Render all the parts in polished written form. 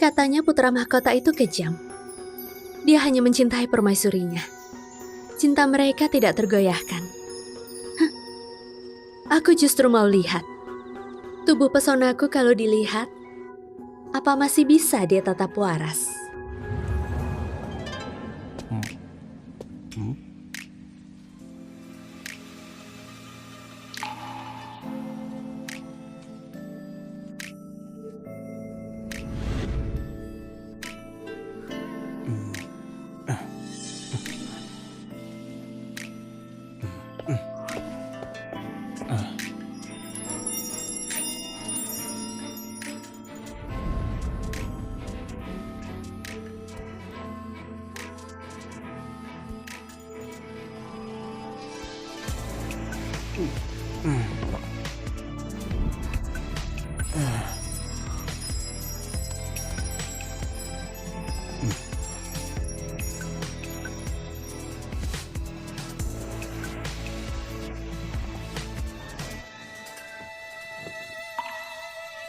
Katanya putra mahkota itu kejam. Dia hanya mencintai permaisurinya. Cinta mereka tidak tergoyahkan. Aku justru mau lihat. Tubuh pesonaku kalau dilihat, apa masih bisa dia tetap waras?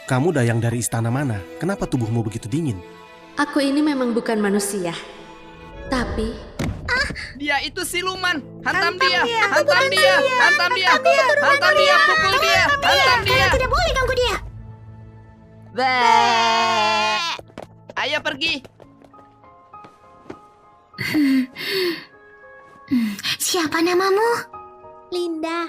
Kamu dayang dari istana mana? Kenapa tubuhmu begitu dingin? Aku ini memang bukan manusia. Tapi Dia itu siluman. Hantam dia. Hantam dia. Hantam dia. Hantam dia. Pukul dia. Hantam dia. Tidak boleh ganggu dia. Bleh. Ayo pergi. Siapa namamu? Linda.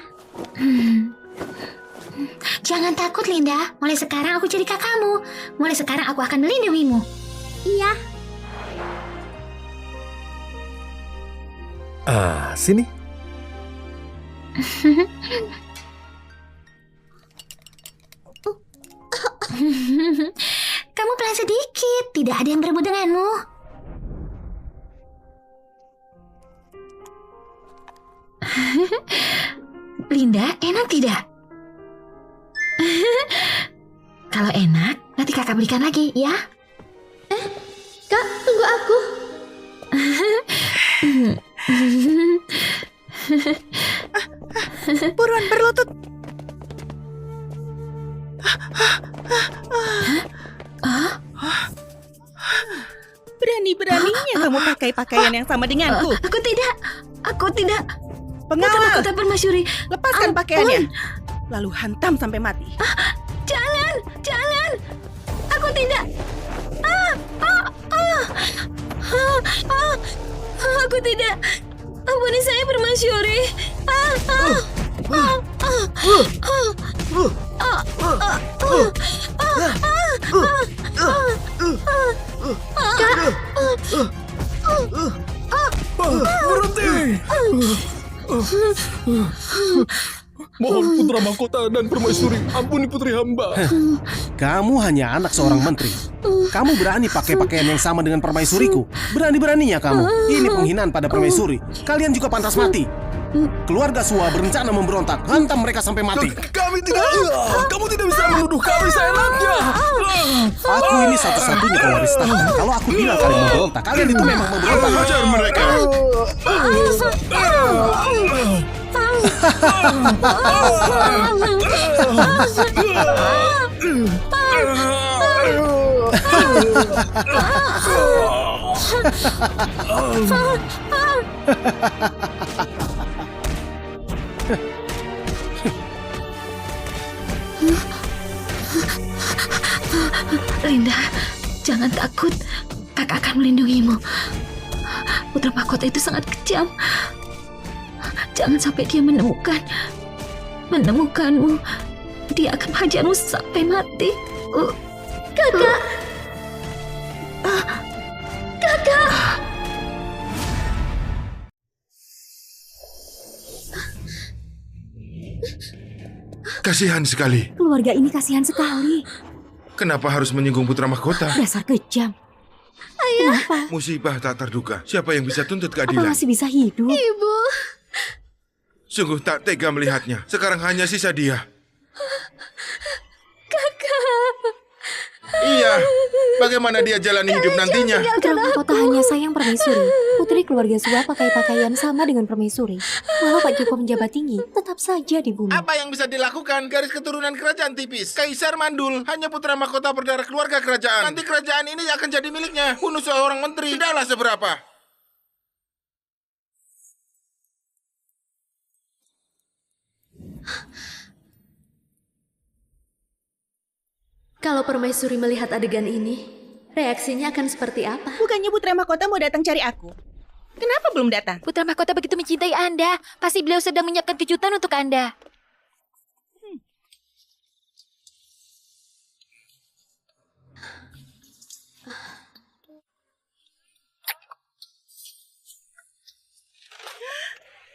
Jangan takut, Linda. Mulai sekarang aku jadi kakakmu. Mulai sekarang aku akan melindungimu. Iya. Sini. Kamu pelan sedikit. Tidak ada yang berebut denganmu. Linda, enak tidak? Kalau enak, nanti kakak belikan lagi, ya? Kak, tunggu aku. Buruan berlutut. Berani-beraninya kamu pakai pakaian yang sama denganku. Aku tidak. Pengawal, Kota permaisuri. lepaskan Ampun. pakaiannya. Lalu hantam sampai mati. Jangan. Aku tidak. Aku tidak. Ampuni saya, permaisuri. Berhenti! Mohon putra mahkota dan permaisuri, ampuni putri hamba. Kamu hanya anak seorang menteri. Kamu berani pakai pakaian yang sama dengan permaisuriku? Berani-beraninya kamu. Ini penghinaan pada permaisuri. Kalian juga pantas mati. Keluarga Suwa berencana memberontak. Hantam mereka sampai mati. Kami tidak. Kamu tidak bisa menuduh kami seenaknya. Aku ini satu-satunya pewaris tahta. Kalau aku bilang kalian memberontak, kalian itu memang memberontak. Hajar mereka. Linda, jangan takut. Kakak akan melindungimu. Putra mahkota itu sangat kejam. Jangan sampai dia menemukanmu. Dia akan hajarmu sampai mati. Kakak. Kasihan sekali. Keluarga ini kasihan sekali. Kenapa harus menyinggung putra mahkota? Dasar kejam. Kenapa? Musibah tak terduga. Siapa yang bisa tuntut Apa keadilan? masih bisa hidup? Ibu. Sungguh tak tega melihatnya. Sekarang hanya sisa dia. Kakak. Iya, Bagaimana dia jalani hidup nantinya? Putra mahkota hanya sayang permaisuri. Putri keluarga Suwa pakai pakaian sama dengan permaisuri. Walau Pak Joko menjabat tinggi, tetap saja dibunuh. Apa yang bisa dilakukan? Garis keturunan kerajaan tipis. Kaisar mandul, hanya putra mahkota berdarah keluarga kerajaan. Nanti kerajaan ini akan jadi miliknya. Bunuh seorang menteri, tidaklah seberapa. Kalau permaisuri melihat adegan ini, reaksinya akan seperti apa? Bukannya putra mahkota mau datang cari aku? Kenapa belum datang? Putra mahkota begitu mencintai Anda. Pasti beliau sedang menyiapkan kejutan untuk Anda.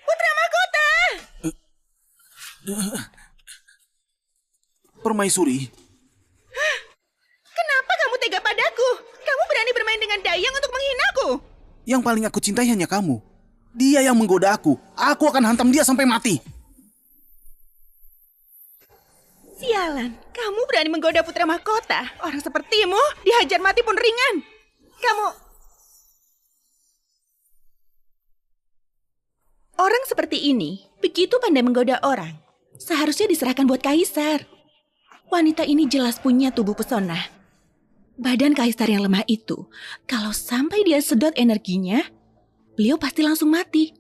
Putra mahkota! Permaisuri, Kenapa kamu tega padaku? Kamu berani bermain dengan Dayang untuk menghinaku? yang paling aku cintai hanya kamu. Dia yang menggoda aku. Aku akan hantam dia sampai mati. Sialan, kamu berani menggoda putra mahkota? Orang sepertimu dihajar mati pun ringan. Orang seperti ini begitu pandai menggoda orang. Seharusnya diserahkan buat kaisar. Wanita ini jelas punya tubuh pesona. Badan kaisar yang lemah itu, kalau sampai dia sedot energinya, beliau pasti langsung mati.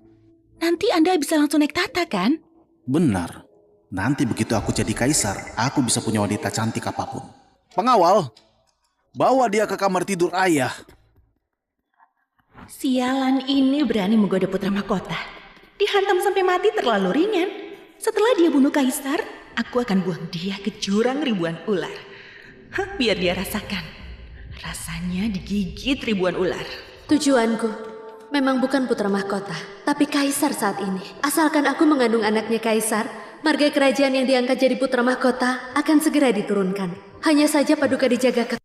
Nanti Anda bisa langsung naik tahta, kan? Benar. Nanti begitu aku jadi kaisar, aku bisa punya wanita cantik apapun. Pengawal, bawa dia ke kamar tidur ayah. Sialan ini berani menggoda putra mahkota. Dihantam sampai mati terlalu ringan. Setelah dia bunuh kaisar, aku akan buang dia ke jurang ribuan ular. Biar dia rasakan. Rasanya digigit ribuan ular. Tujuanku memang bukan putra mahkota, tapi kaisar saat ini. Asalkan aku mengandung anaknya kaisar, marga kerajaan yang diangkat jadi putra mahkota akan segera diturunkan. Hanya saja Paduka dijaga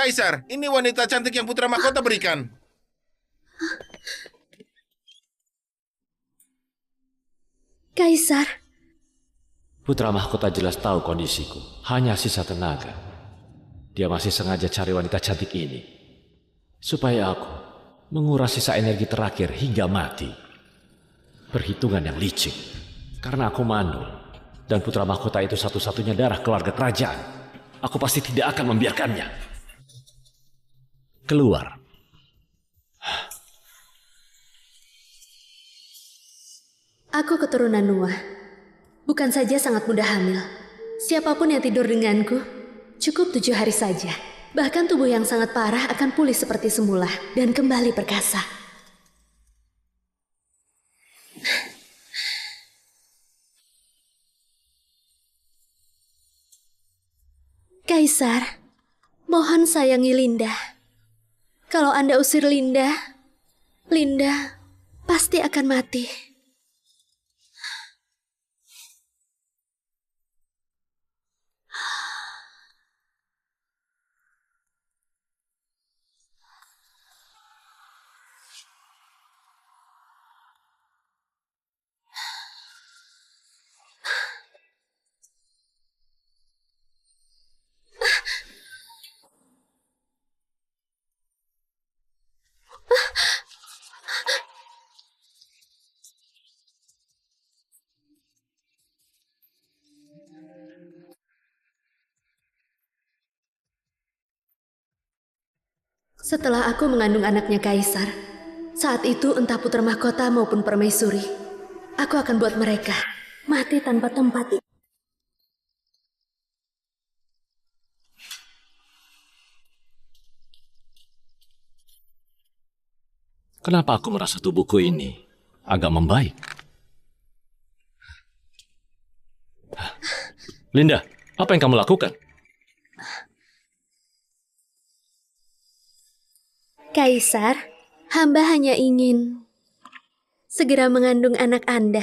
Kaisar, ini wanita cantik yang putra mahkota berikan. Kaisar. Putra mahkota jelas tahu kondisiku. Hanya sisa tenaga. Dia masih sengaja cari wanita cantik ini. Supaya aku menguras sisa energi terakhir hingga mati. Perhitungan yang licik. Karena aku mandul. Dan putra mahkota itu satu-satunya darah keluarga kerajaan. Aku pasti tidak akan membiarkannya. Keluar. Aku keturunan Nuah. Bukan saja sangat mudah hamil. Siapapun yang tidur denganku, cukup 7 hari saja. Bahkan tubuh yang sangat parah akan pulih seperti semula dan kembali perkasa. Kaisar, mohon sayangi Linda. Kalau Anda usir Linda, Linda pasti akan mati. Setelah aku mengandung anaknya kaisar, saat itu entah putra mahkota maupun permaisuri, aku akan buat mereka mati tanpa tempat. Kenapa aku merasa tubuhku ini agak membaik? Linda, apa yang kamu lakukan? Kaisar, hamba hanya ingin segera mengandung anak Anda.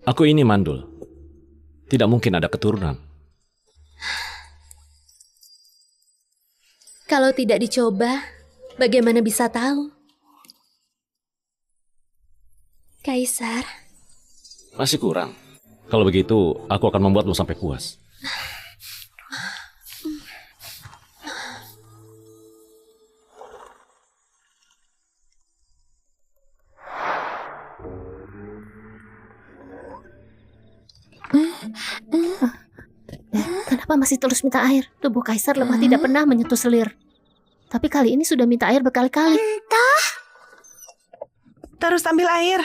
Aku ini mandul. Tidak mungkin ada keturunan. Kalau tidak dicoba, bagaimana bisa tahu? Kaisar, Masih kurang. Kalau begitu, aku akan membuatmu sampai puas. Kenapa masih terus minta air? Tubuh Kaisar lemah tidak pernah menyentuh selir. Tapi kali ini sudah minta air berkali-kali. Terus ambil air.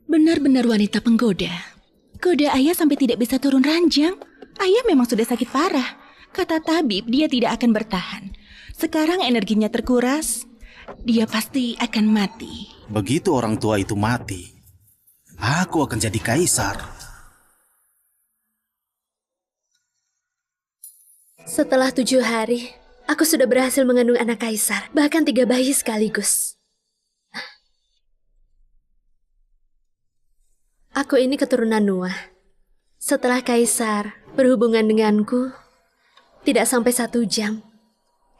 Benar-benar wanita penggoda. Goda ayah sampai tidak bisa turun ranjang. Ayah memang sudah sakit parah. Kata tabib, dia tidak akan bertahan. Sekarang energinya terkuras. Dia pasti akan mati. Begitu orang tua itu mati, aku akan jadi kaisar. setelah 7 hari, aku sudah berhasil mengandung anak kaisar, bahkan 3 bayi sekaligus. Aku ini keturunan Nuah. Setelah kaisar berhubungan denganku, tidak sampai 1 jam,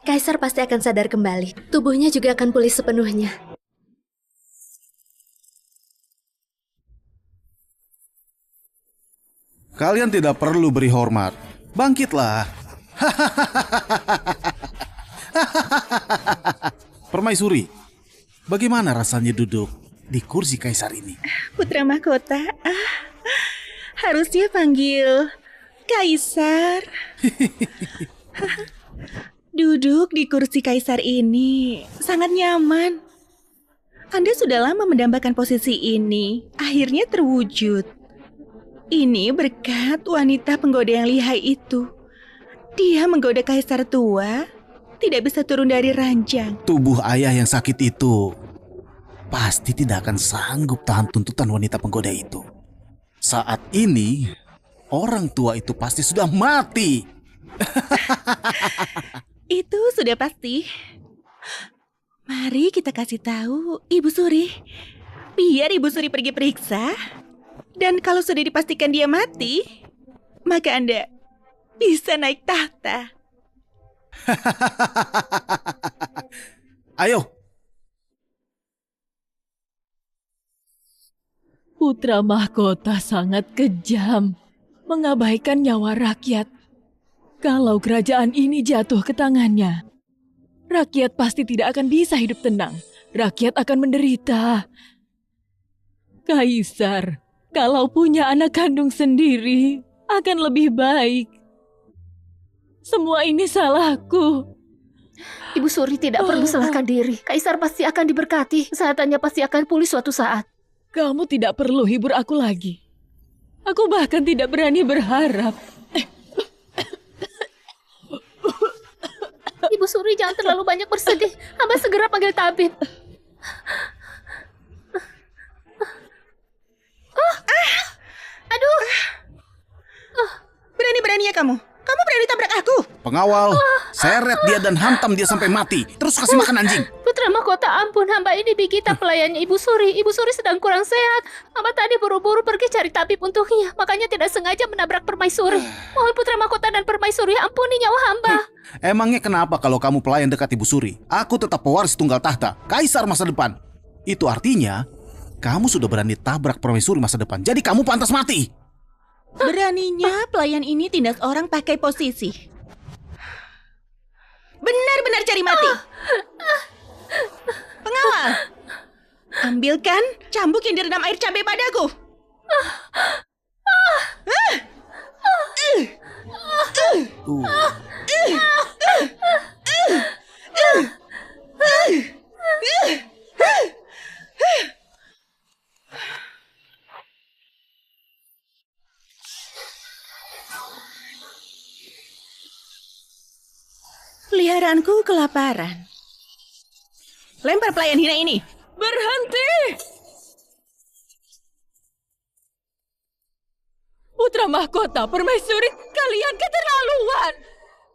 kaisar pasti akan sadar kembali. Tubuhnya juga akan pulih sepenuhnya. Kalian tidak perlu beri hormat. Bangkitlah. Permaisuri, bagaimana rasanya duduk di kursi kaisar ini? Putra mahkota, harusnya panggil kaisar. Duduk di kursi kaisar ini sangat nyaman. Anda sudah lama mendambakan posisi ini, akhirnya terwujud. Ini berkat wanita penggoda yang lihai itu. Dia menggoda kaisar tua, tidak bisa turun dari ranjang. Tubuh ayah yang sakit itu pasti tidak akan sanggup tahan tuntutan wanita penggoda itu. Saat ini, orang tua itu pasti sudah mati. Itu sudah pasti. Mari kita kasih tahu Ibu Suri. Biar Ibu Suri pergi periksa. Dan kalau sudah dipastikan dia mati, maka Anda bisa naik tahta. Ayo. Putra mahkota sangat kejam, mengabaikan nyawa rakyat. Kalau kerajaan ini jatuh ke tangannya, rakyat pasti tidak akan bisa hidup tenang. Rakyat akan menderita. Kaisar, kalau punya anak kandung sendiri, akan lebih baik. Semua ini salahku. Ibu Suri tidak perlu salahkan diri. Kaisar pasti akan diberkati. Kesehatannya pasti akan pulih suatu saat. Kamu tidak perlu hibur aku lagi. Aku bahkan tidak berani berharap. Ibu Suri jangan terlalu banyak bersedih. Hamba segera panggil tabib. Aduh. Berani-beraninya kamu. Kamu berani tabrak aku. Pengawal, seret dia dan hantam dia sampai mati. Terus kasih makan anjing. Putra mahkota, ampun, hamba ini Bigita, pelayannya Ibu Suri. Ibu Suri sedang kurang sehat. Hamba tadi buru-buru pergi cari tabib untuknya, makanya tidak sengaja menabrak permaisuri. Mohon putra mahkota dan permaisuri ampuni nyawa hamba. Emangnya kenapa kalau kamu pelayan dekat Ibu Suri? Aku tetap pewaris tunggal tahta, kaisar masa depan. Itu artinya kamu sudah berani tabrak permaisuri masa depan. Jadi kamu pantas mati. Beraninya pelayan ini tindas orang pakai posisi. Benar-benar cari mati. Pengawal, ambilkan cambuk yang direndam air cabai padaku. Peliharaanku kelaparan. Lempar pelayan hina ini. Berhenti! Putra mahkota, permaisuri, kalian keterlaluan.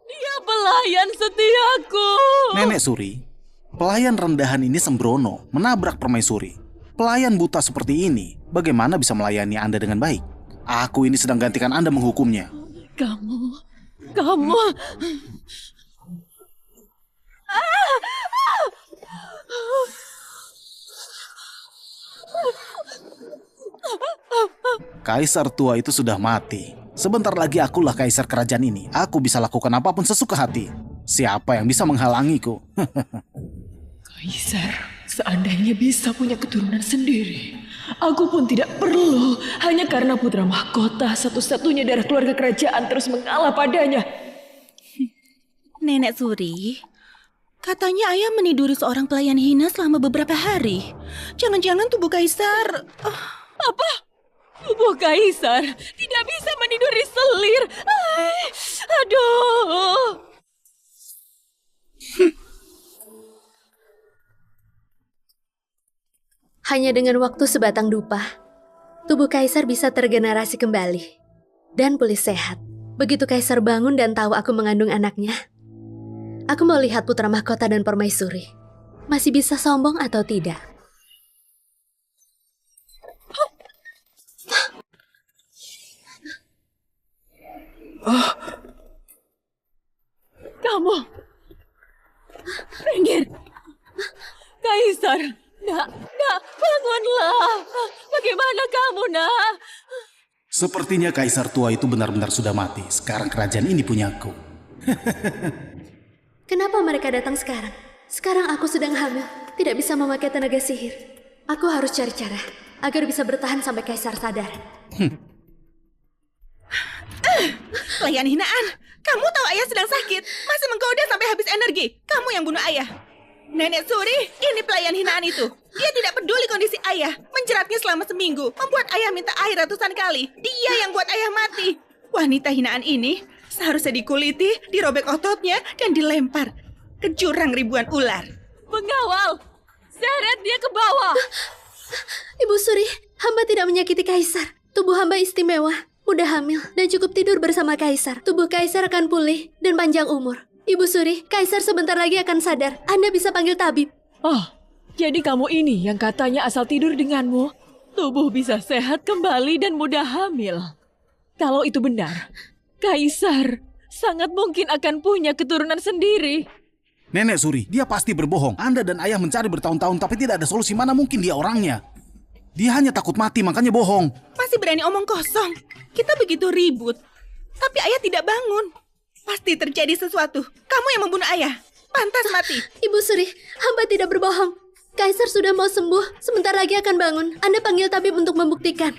Dia pelayan setiaku. Nenek Suri, pelayan rendahan ini sembrono menabrak permaisuri. Pelayan buta seperti ini, bagaimana bisa melayani Anda dengan baik? Aku ini sedang gantikan Anda menghukumnya. Kamu... Kaisar tua itu sudah mati. Sebentar lagi akulah kaisar kerajaan ini. Aku bisa lakukan apapun sesuka hati. Siapa yang bisa menghalangiku? Kaisar, seandainya bisa punya keturunan sendiri, aku pun tidak perlu. Hanya karena putra mahkota satu-satunya dari keluarga kerajaan terus mengalah padanya. Nenek Suri, katanya ayah meniduri seorang pelayan hina selama beberapa hari. Jangan-jangan tubuh kaisar... Apa? Tubuh kaisar tidak bisa meniduri selir. Aduh. Hanya dengan waktu sebatang dupa, tubuh kaisar bisa tergenerasi kembali dan pulih sehat. Begitu kaisar bangun dan tahu aku mengandung anaknya, aku mau lihat putra mahkota dan permaisuri masih bisa sombong atau tidak. Kamu. Minggir. Kaisar. Nak, bangunlah. Bagaimana kamu, nak? Sepertinya kaisar tua itu benar-benar sudah mati. Sekarang kerajaan ini punyaku. Kenapa mereka datang sekarang? Sekarang aku sedang hamil, tidak bisa memakai tenaga sihir. Aku harus cari cara agar bisa bertahan sampai kaisar sadar. Pelayan hinaan, kamu tahu ayah sedang sakit, masih menggoda sampai habis energi. Kamu yang bunuh ayah. Nenek Suri, ini pelayan hinaan itu. Dia tidak peduli kondisi ayah, menjeratnya selama seminggu, membuat ayah minta air ratusan kali. Dia yang buat ayah mati. Wanita hinaan ini seharusnya dikuliti, dirobek ototnya, dan dilempar ke jurang ribuan ular. Pengawal, seret dia ke bawah. Ibu Suri, hamba tidak menyakiti kaisar. Tubuh hamba istimewa, mudah hamil, dan cukup tidur bersama kaisar. Tubuh kaisar akan pulih dan panjang umur. Ibu Suri, kaisar sebentar lagi akan sadar. Anda bisa panggil tabib. Oh, jadi kamu ini yang katanya asal tidur denganmu, tubuh bisa sehat kembali dan mudah hamil. Kalau itu benar, kaisar sangat mungkin akan punya keturunan sendiri. Nenek Suri, dia pasti berbohong. Anda dan ayah mencari bertahun-tahun tapi tidak ada solusi. Mana mungkin dia orangnya. Dia hanya takut mati, makanya bohong. Masih berani omong kosong. Kita begitu ribut, tapi ayah tidak bangun. Pasti terjadi sesuatu. Kamu yang membunuh ayah. Pantas mati. Ibu Suri, hamba tidak berbohong. Kaisar sudah mau sembuh, sebentar lagi akan bangun. Anda panggil tabib untuk membuktikan.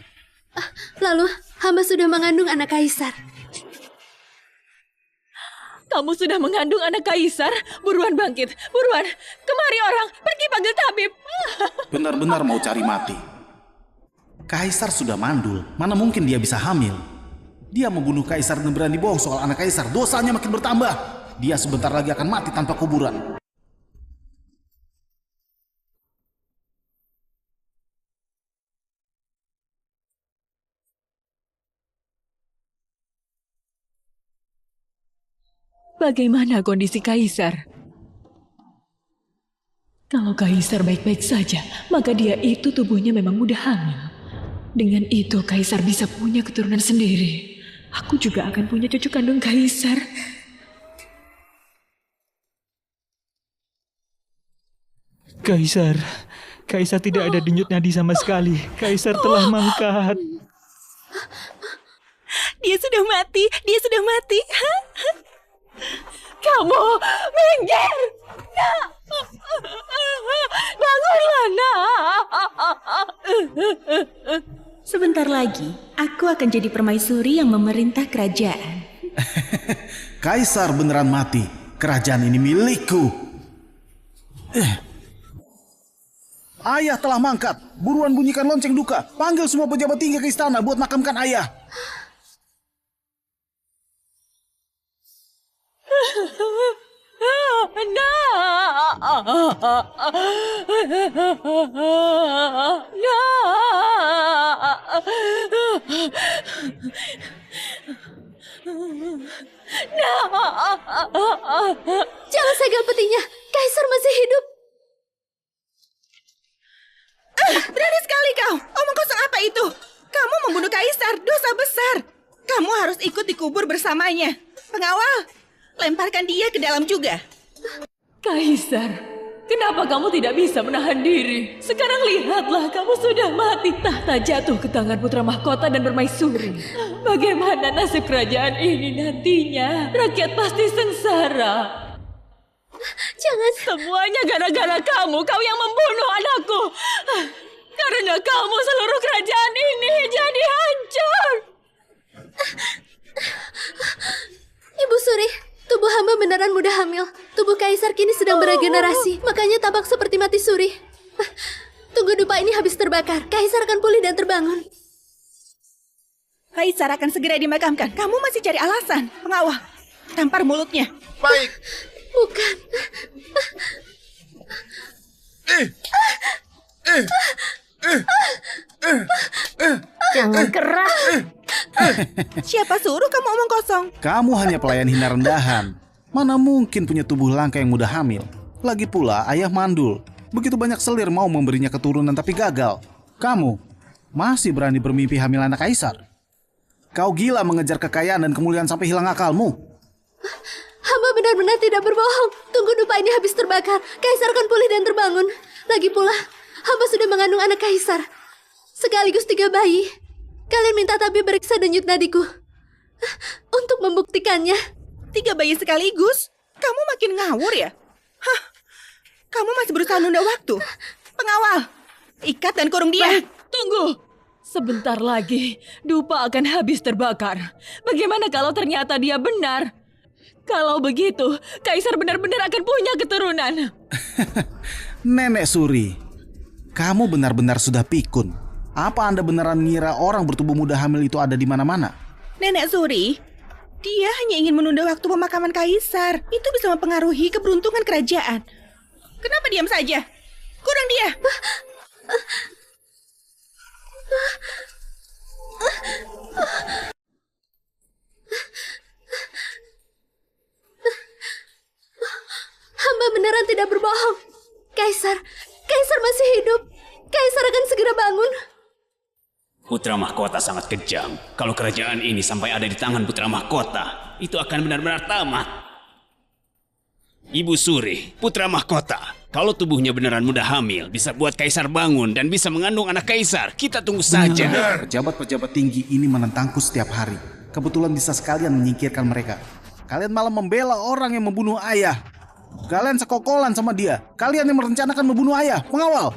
Lalu, hamba sudah mengandung anak kaisar. Kamu sudah mengandung anak kaisar? Buruan bangkit, buruan. Kemari orang, pergi panggil tabib. Benar-benar mau cari mati. Kaisar sudah mandul, mana mungkin dia bisa hamil? Dia membunuh kaisar dan berani bohong soal anak kaisar. Dosanya makin bertambah. Dia sebentar lagi akan mati tanpa kuburan. Bagaimana kondisi kaisar? Kalau kaisar baik-baik saja, maka dia itu tubuhnya memang mudah hamil. Dengan itu kaisar bisa punya keturunan sendiri. Aku juga akan punya cucu kandung kaisar. Kaisar tidak ada denyut nadi sama sekali. Kaisar telah mangkat. Dia sudah mati, dia sudah mati. Kamu minggir, nak. Bangunlah, nak. Sebentar lagi, aku akan jadi permaisuri yang memerintah kerajaan. Kaisar beneran mati. Kerajaan ini milikku. Ayah telah mangkat. Buruan bunyikan lonceng duka. Panggil semua pejabat tinggi ke istana buat makamkan ayah. Jangan segel petinya, kaisar masih hidup. Berani sekali kau. Omong kosong apa itu? Kamu membunuh kaisar, dosa besar. Kamu harus ikut dikubur bersamanya. Pengawal, lemparkan dia ke dalam juga. Kaisar, kenapa kamu tidak bisa menahan diri? Sekarang lihatlah, kamu sudah mati. Tahta jatuh ke tangan putra mahkota dan permaisuri. Bagaimana nasib kerajaan ini nantinya? Rakyat pasti sengsara. Jangan. Semuanya gara-gara kamu. Kau yang membunuh anakku. Karena kamu seluruh kerajaan ini jadi hancur. Ibu Suri, tubuh hamba beneran mudah hamil. Tubuh kaisar kini sedang beregenerasi, makanya tampak seperti mati suri. Tunggu dupa ini habis terbakar, kaisar akan pulih dan terbangun. Kaisar akan segera dimakamkan. Kamu masih cari alasan. Pengawal, tampar mulutnya. Baik. Bukan. Jangan keras. Siapa suruh kamu omong kosong? Kamu hanya pelayan hina rendahan. Mana mungkin punya tubuh langka yang mudah hamil. Lagi pula ayah mandul. Begitu banyak selir mau memberinya keturunan tapi gagal. Kamu masih berani bermimpi hamil anak kaisar. Kau gila mengejar kekayaan dan kemuliaan sampai hilang akalmu. Hamba benar-benar tidak berbohong. Tunggu dupa ini habis terbakar, kaisar akan pulih dan terbangun. Lagi pula, hamba sudah mengandung anak kaisar. Sekaligus 3 bayi. Kalian minta tabib beriksa denyut nadiku. Untuk membuktikannya. 3 bayi sekaligus? Kamu makin ngawur ya? Hah? Kamu masih berusaha nunda waktu? Pengawal, ikat dan kurung dia. Baik, tunggu. Sebentar lagi, dupa akan habis terbakar. Bagaimana kalau ternyata dia benar? Kalau begitu, kaisar benar-benar akan punya keturunan. Nenek Suri, kamu benar-benar sudah pikun. Apa Anda beneran ngira orang bertubuh muda hamil itu ada di mana-mana? Nenek Suri, dia hanya ingin menunda waktu pemakaman kaisar. Itu bisa mempengaruhi keberuntungan kerajaan. Kenapa diam saja? Kurang dia. Hamba beneran tidak berbohong. Kaisar masih hidup. Kaisar akan segera bangun. Putra mahkota sangat kejam. Kalau kerajaan ini sampai ada di tangan putra mahkota, itu akan benar-benar tamat. Ibu Suri, putra mahkota, kalau tubuhnya beneran mudah hamil, bisa buat kaisar bangun dan bisa mengandung anak kaisar. Kita tunggu saja. Pejabat-pejabat tinggi ini menentangku setiap hari. Kebetulan bisa sekalian menyingkirkan mereka. Kalian malah membela orang yang membunuh ayah. Kalian sekokolan sama dia. Kalian yang merencanakan membunuh ayah. Pengawal,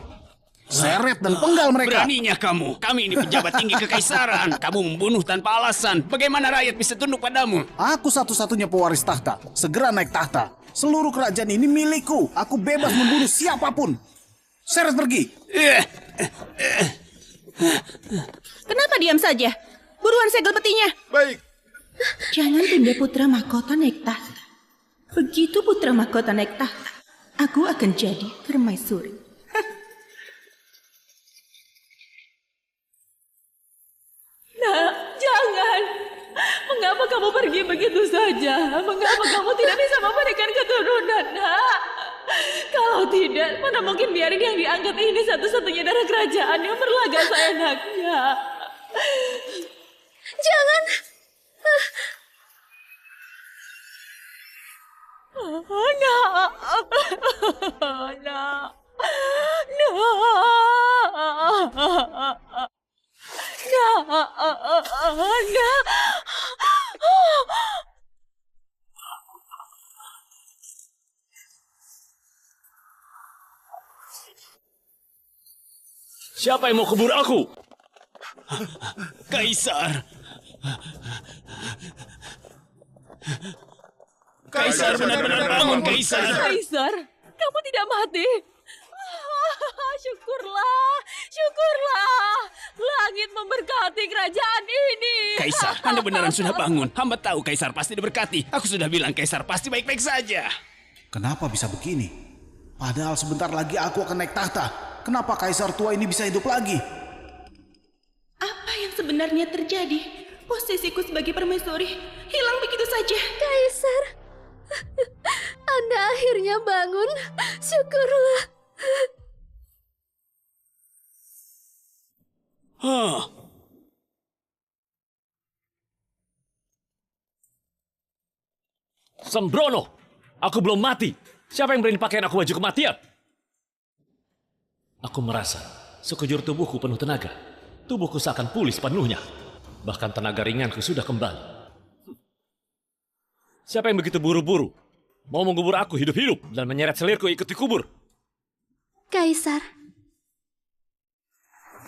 seret dan penggal mereka. Beraninya kamu. Kami ini pejabat tinggi kekaisaran. Kamu membunuh tanpa alasan. Bagaimana rakyat bisa tunduk padamu? Aku satu-satunya pewaris tahta. Segera naik tahta. Seluruh kerajaan ini milikku. Aku bebas membunuh siapapun. Seret pergi. Kenapa diam saja? Buruan segel petinya. Baik. Jangan tunda putra mahkota naik tahta. Begitu putra mahkota naik tahta, aku akan jadi permaisuri. Nak, jangan. Mengapa kamu pergi begitu saja? Mengapa kamu tidak bisa memberikan keturunan, Nak? Kalau tidak, mana mungkin biarin yang diangkat ini satu-satunya darah kerajaan yang berlaga seenaknya. Jangan. Siapa yang mau kubur aku? Kaisar. Kaisar benar-benar bangun, Kaisar. Kaisar, kamu tidak mati. Syukurlah, syukurlah. Langit memberkati kerajaan ini. Kaisar, Anda beneran sudah bangun. Hamba tahu Kaisar pasti diberkati. Aku sudah bilang Kaisar pasti baik-baik saja. Kenapa bisa begini? Padahal sebentar lagi aku akan naik tahta. Kenapa kaisar tua ini bisa hidup lagi? Apa yang sebenarnya terjadi? Posisiku sebagai permaisuri hilang begitu saja. Kaisar, Anda akhirnya bangun. Syukurlah. Sembrono! Aku belum mati. Siapa yang berani pakaian aku baju kematian? Aku merasa sekujur tubuhku penuh tenaga. Tubuhku seakan pulih sepenuhnya. Bahkan tenaga ringanku sudah kembali. Siapa yang begitu buru-buru? Mau mengubur aku hidup-hidup dan menyeret selirku ikut dikubur? Kaisar,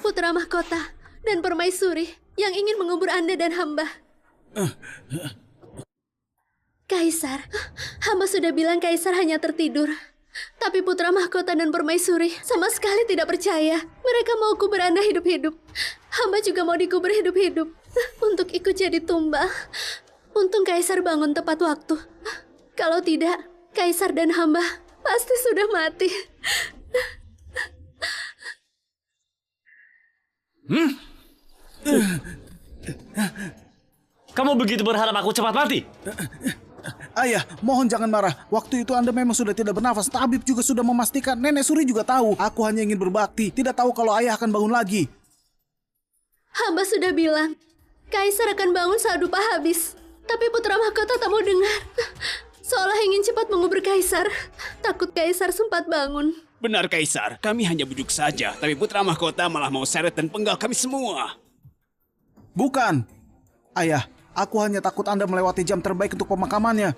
putra mahkota, dan permaisuri yang ingin mengubur Anda dan hamba. Kaisar, hamba sudah bilang Kaisar hanya tertidur. Tapi putra mahkota dan permaisuri sama sekali tidak percaya. Mereka mau kubur Anda hidup-hidup. Hamba juga mau dikubur hidup-hidup untuk ikut jadi tumbal. Untung Kaisar bangun tepat waktu. Kalau tidak, Kaisar dan hamba pasti sudah mati. Kamu begitu berharap aku cepat mati? Ayah, mohon jangan marah. Waktu itu Anda memang sudah tidak bernafas. Tabib juga sudah memastikan. Nenek Suri juga tahu. Aku hanya ingin berbakti. Tidak tahu kalau ayah akan bangun lagi. Hamba sudah bilang, Kaisar akan bangun saat dupa habis. Tapi putra mahkota tak mau dengar. Seolah ingin cepat mengubur Kaisar. Takut Kaisar sempat bangun. Benar Kaisar, kami hanya bujuk saja. Tapi putra mahkota malah mau seret dan penggal kami semua. Bukan. Ayah, aku hanya takut Anda melewati jam terbaik untuk pemakamannya.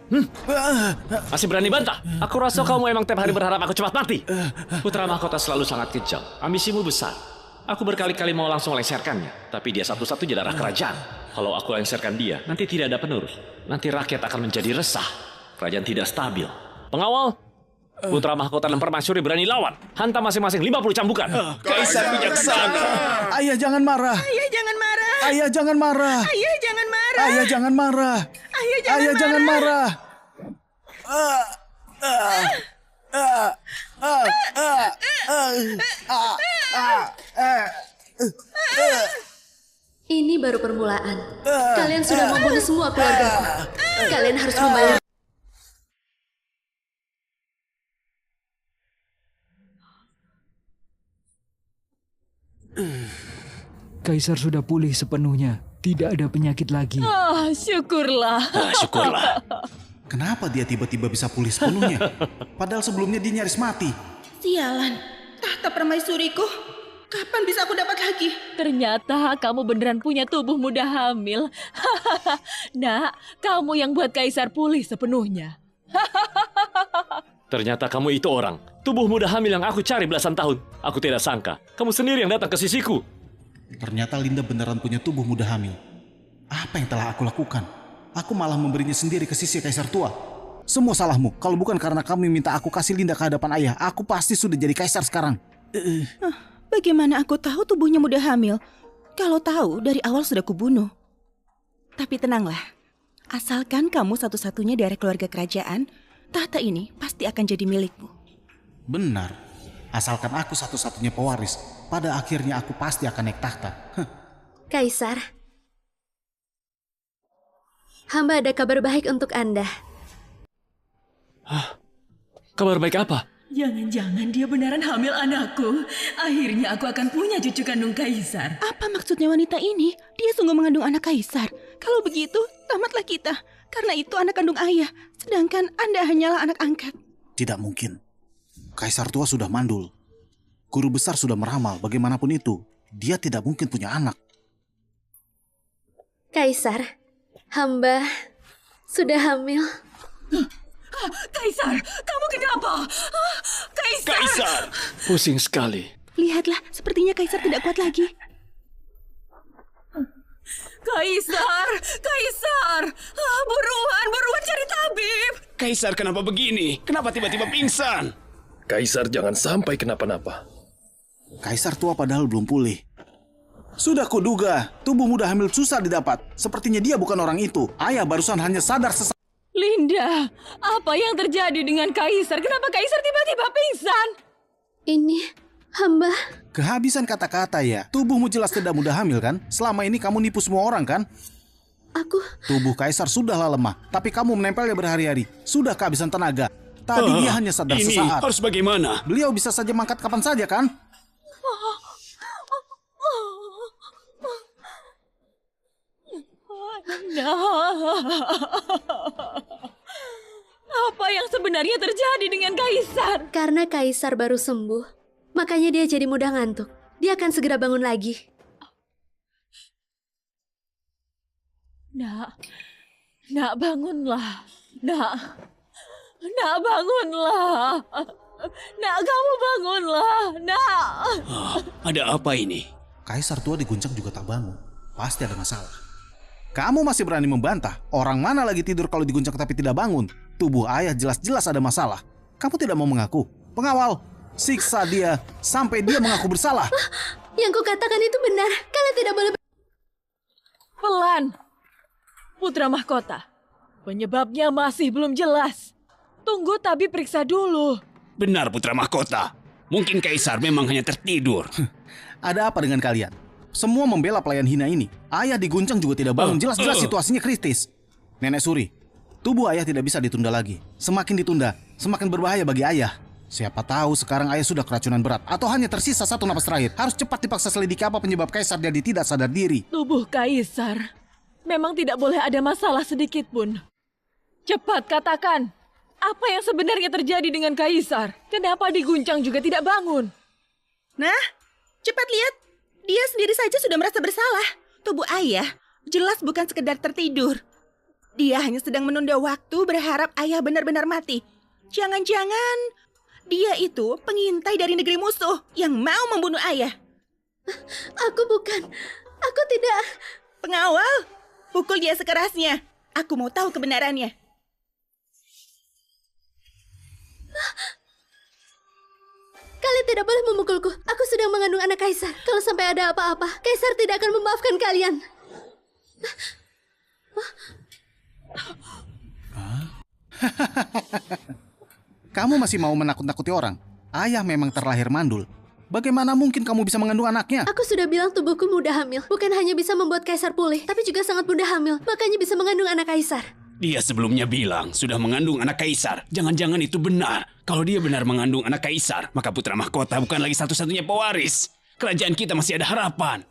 Masih berani bantah? Aku rasa kamu emang tiap hari berharap aku cepat mati. Putra mahkota selalu sangat kejam. Ambisimu besar. Aku berkali-kali mau langsung lengserkannya. Tapi dia satu-satunya darah kerajaan. Kalau aku lengserkan dia, nanti tidak ada penerus. Nanti rakyat akan menjadi resah. Kerajaan tidak stabil. Pengawal, putra mahkota dan permaisuri berani lawan. Hantam masing-masing 50 cambukan. Kaisar bijaksana. Ayah jangan marah. Ayah jangan marah. Ayah jangan marah. Ayah jangan marah. Ayah jangan marah. Ayah jangan marah. Ini baru permulaan. Kalian sudah membunuh semua keluargaku. Kalian harus membayar. Kaisar sudah pulih sepenuhnya. Tidak ada penyakit lagi. Syukurlah. Syukurlah. Kenapa dia tiba-tiba bisa pulih sepenuhnya? Padahal sebelumnya dia nyaris mati. Sialan, tahta permaisuriku. Kapan bisa aku dapat lagi? Ternyata kamu beneran punya tubuh muda hamil. Nak, kamu yang buat Kaisar pulih sepenuhnya. Ternyata kamu itu orang. Tubuh muda hamil yang aku cari belasan tahun. Aku tidak sangka. Kamu sendiri yang datang ke sisiku. Ternyata Linda beneran punya tubuh muda hamil. Apa yang telah aku lakukan? Aku malah memberinya sendiri ke sisi Kaisar tua. Semua salahmu. Kalau bukan karena kamu minta aku kasih Linda ke hadapan ayah, aku pasti sudah jadi Kaisar sekarang. Bagaimana aku tahu tubuhnya muda hamil? Kalau tahu, dari awal sudah kubunuh. Tapi tenanglah. Asalkan kamu satu-satunya dari keluarga kerajaan, tahta ini pasti akan jadi milikmu. Benar. Asalkan aku satu-satunya pewaris, pada akhirnya aku pasti akan naik tahta. Kaisar, hamba ada kabar baik untuk Anda. Kabar baik apa? Jangan-jangan dia beneran hamil anakku. Akhirnya aku akan punya cucu kandung Kaisar. Apa maksudnya wanita ini? Dia sungguh mengandung anak Kaisar. Kalau begitu, tamatlah kita. Karena itu anak kandung ayah, sedangkan Anda hanyalah anak angkat. Tidak mungkin. Kaisar tua sudah mandul. Guru besar sudah meramal, bagaimanapun itu, dia tidak mungkin punya anak. Kaisar, hamba sudah hamil. Kaisar, kamu kenapa? Kaisar! Kaisar! Pusing sekali. Lihatlah, sepertinya Kaisar tidak kuat lagi. Kaisar! Kaisar! Buruan cari tabib! Kaisar kenapa begini? Kenapa tiba-tiba pingsan? Kaisar jangan sampai kenapa-napa. Kaisar tua padahal belum pulih. Sudah kuduga, tubuh muda hamil susah didapat. Sepertinya dia bukan orang itu. Ayah barusan hanya sadar sesaat. Linda, apa yang terjadi dengan Kaisar? Kenapa Kaisar tiba-tiba pingsan? Ini hamba. Kehabisan kata-kata ya. Tubuhmu jelas tidak muda hamil kan? Selama ini kamu nipu semua orang kan? Aku... Tubuh Kaisar sudahlah lemah, tapi kamu menempelnya berhari-hari. Sudah kehabisan tenaga. Tadi dia hanya sadar ini sesaat. Harus bagaimana? Beliau bisa saja mangkat kapan saja kan? Apa yang sebenarnya terjadi dengan Kaisar? Karena Kaisar baru sembuh, makanya dia jadi mudah ngantuk. Dia akan segera bangun lagi. Nak bangunlah. Nak bangunlah. Nak, kamu bangunlah. Nak. Ada apa ini? Kaisar tua diguncang juga tak bangun. Pasti ada masalah. Kamu masih berani membantah? Orang mana lagi tidur kalau diguncang tapi tidak bangun? Tubuh ayah jelas-jelas ada masalah. Kamu tidak mau mengaku? Pengawal, siksa dia sampai dia mengaku bersalah. Yang kukatakan itu benar. Kalian tidak boleh... Pelan. Putra Mahkota. Penyebabnya masih belum jelas. Tunggu tabib periksa dulu. Benar, Putra Mahkota. Mungkin Kaisar memang hanya tertidur. Ada apa dengan kalian? Semua membela pelayan hina ini. Ayah diguncang juga tidak bangun. Jelas-jelas situasinya kritis. Nenek Suri, tubuh ayah tidak bisa ditunda lagi. Semakin ditunda, semakin berbahaya bagi ayah. Siapa tahu sekarang ayah sudah keracunan berat. Atau hanya tersisa satu napas terakhir. Harus cepat dipaksa selidiki apa penyebab Kaisar jadi tidak sadar diri. Tubuh Kaisar memang tidak boleh ada masalah sedikit pun. Cepat katakan, apa yang sebenarnya terjadi dengan Kaisar? Kenapa diguncang juga tidak bangun? Nah, cepat lihat. Dia sendiri saja sudah merasa bersalah. Tubuh ayah jelas bukan sekedar tertidur. Dia hanya sedang menunda waktu berharap ayah benar-benar mati. Jangan-jangan dia itu pengintai dari negeri musuh yang mau membunuh ayah. Aku bukan. Aku tidak. Pengawal, pukul dia sekerasnya. Aku mau tahu kebenarannya. Kalian tidak boleh memukulku. Aku sedang mengandung anak Kaisar. Kalau sampai ada apa-apa, Kaisar tidak akan memaafkan kalian. Kamu masih mau menakut-nakuti orang? Ayah memang terlahir mandul. Bagaimana mungkin kamu bisa mengandung anaknya? Aku sudah bilang tubuhku mudah hamil. Bukan hanya bisa membuat Kaisar pulih, tapi juga sangat mudah hamil. Makanya bisa mengandung anak Kaisar. Dia sebelumnya bilang sudah mengandung anak Kaisar. Jangan-jangan itu benar. Kalau dia benar mengandung anak Kaisar, maka Putra Mahkota bukan lagi satu-satunya pewaris. Kerajaan kita masih ada harapan.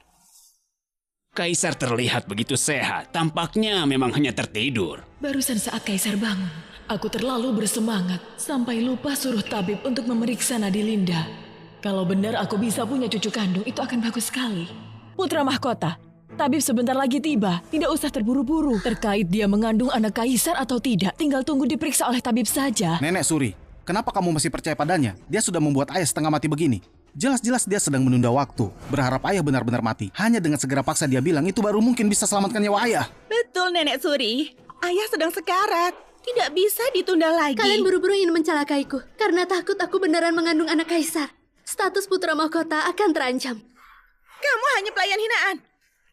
Kaisar terlihat begitu sehat. Tampaknya memang hanya tertidur. Barusan saat Kaisar bangun, aku terlalu bersemangat sampai lupa suruh tabib untuk memeriksa nadi Linda. Kalau benar aku bisa punya cucu kandung, itu akan bagus sekali. Putra Mahkota, tabib sebentar lagi tiba. Tidak usah terburu-buru. Terkait dia mengandung anak Kaisar atau tidak, tinggal tunggu diperiksa oleh tabib saja. Nenek Suri, kenapa kamu masih percaya padanya? Dia sudah membuat ayah setengah mati begini. Jelas-jelas dia sedang menunda waktu. Berharap ayah benar-benar mati. Hanya dengan segera paksa dia bilang itu baru mungkin bisa selamatkan nyawa ayah. Betul, Nenek Suri. Ayah sedang sekarat. Tidak bisa ditunda lagi. Kalian buru-buru ingin mencelakaiku. Karena takut aku beneran mengandung anak Kaisar. Status Putra Mahkota akan terancam. Kamu hanya pelayan hinaan.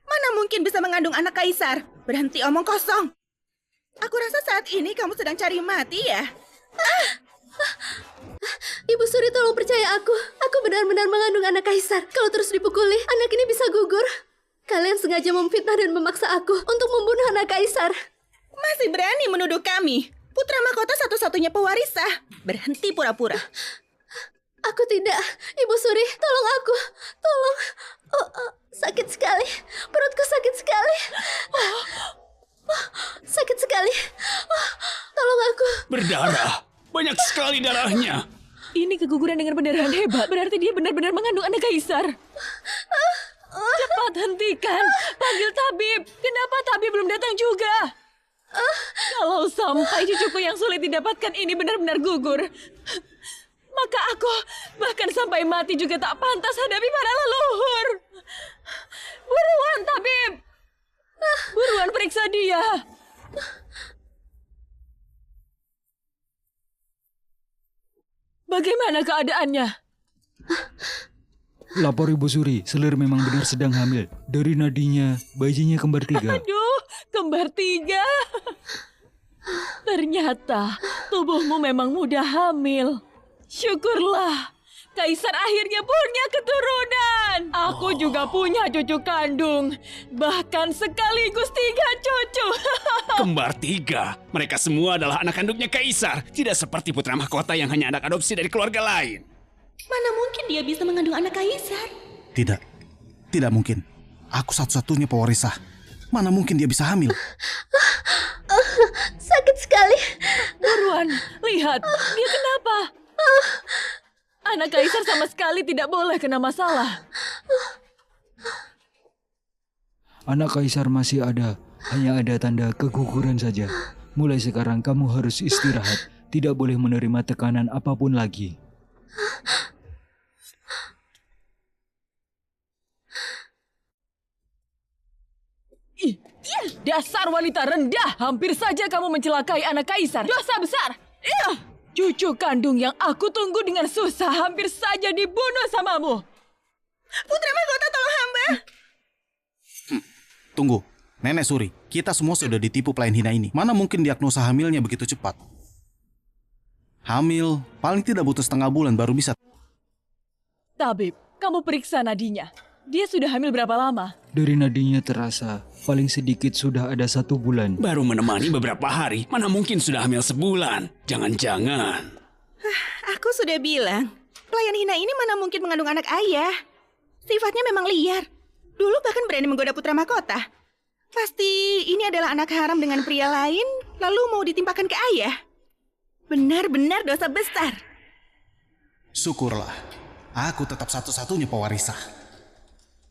Mana mungkin bisa mengandung anak Kaisar? Berhenti omong kosong. Aku rasa saat ini kamu sedang cari mati ya? Ibu Suri, tolong percaya aku. Aku benar-benar mengandung anak Kaisar. Kalau terus dipukuli, anak ini bisa gugur. Kalian sengaja memfitnah dan memaksa aku untuk membunuh anak Kaisar. Masih berani menuduh kami? Putra Mahkota satu-satunya pewaris sah. Berhenti pura-pura. Aku tidak. Ibu Suri, tolong aku. Tolong. Sakit sekali. Perutku sakit sekali. Sakit sekali. Tolong aku. Berdarah. Banyak sekali darahnya. Ini keguguran dengan pendarahan hebat. Berarti dia benar-benar mengandung anak Kaisar. Cepat hentikan. Panggil tabib. Kenapa tabib belum datang juga? Kalau sampai cucuku yang sulit didapatkan ini benar-benar gugur, maka aku bahkan sampai mati juga tak pantas hadapi para leluhur. Buruan, tabib. Buruan periksa dia. Bagaimana keadaannya? Lapor Ibu Suri, Selir memang benar sedang hamil. Dari nadinya, bayinya kembar 3. Aduh, kembar 3. Ternyata tubuhmu memang mudah hamil. Syukurlah, Kaisar akhirnya punya keturunan. Aku juga punya cucu kandung. Bahkan sekaligus 3 cucu. Kembar 3. Mereka semua adalah anak kandungnya Kaisar. Tidak seperti Putra Mahkota yang hanya anak adopsi dari keluarga lain. Mana mungkin dia bisa mengandung anak Kaisar? Tidak. Tidak mungkin. Aku satu-satunya pewaris sah. Mana mungkin dia bisa hamil? Sakit sekali. Buruan, lihat, dia kenapa? Anak kaisar sama sekali tidak boleh kena masalah. Anak kaisar masih ada, hanya ada tanda keguguran saja. Mulai sekarang kamu harus istirahat, tidak boleh menerima tekanan apapun lagi. Dasar wanita rendah! Hampir saja kamu mencelakai anak kaisar. Dosa besar! Cucu kandung yang aku tunggu dengan susah hampir saja dibunuh samamu. Putra mahkota, tolong hamba. Tunggu, Nenek Suri, kita semua sudah ditipu pelayan hina ini. Mana mungkin diagnosa hamilnya begitu cepat? Hamil, paling tidak butuh setengah bulan baru bisa. Tabib, kamu periksa nadinya. Dia sudah hamil berapa lama? Dari nadinya terasa, paling sedikit sudah ada 1 bulan. Baru menemani beberapa hari, mana mungkin sudah hamil sebulan? Jangan-jangan. Aku sudah bilang, pelayan hina ini mana mungkin mengandung anak ayah. Sifatnya memang liar. Dulu bahkan berani menggoda putra mahkota. Pasti ini adalah anak haram dengan pria lain, lalu mau ditimpakan ke ayah. Benar-benar dosa besar. Syukurlah, aku tetap satu-satunya pewarisah.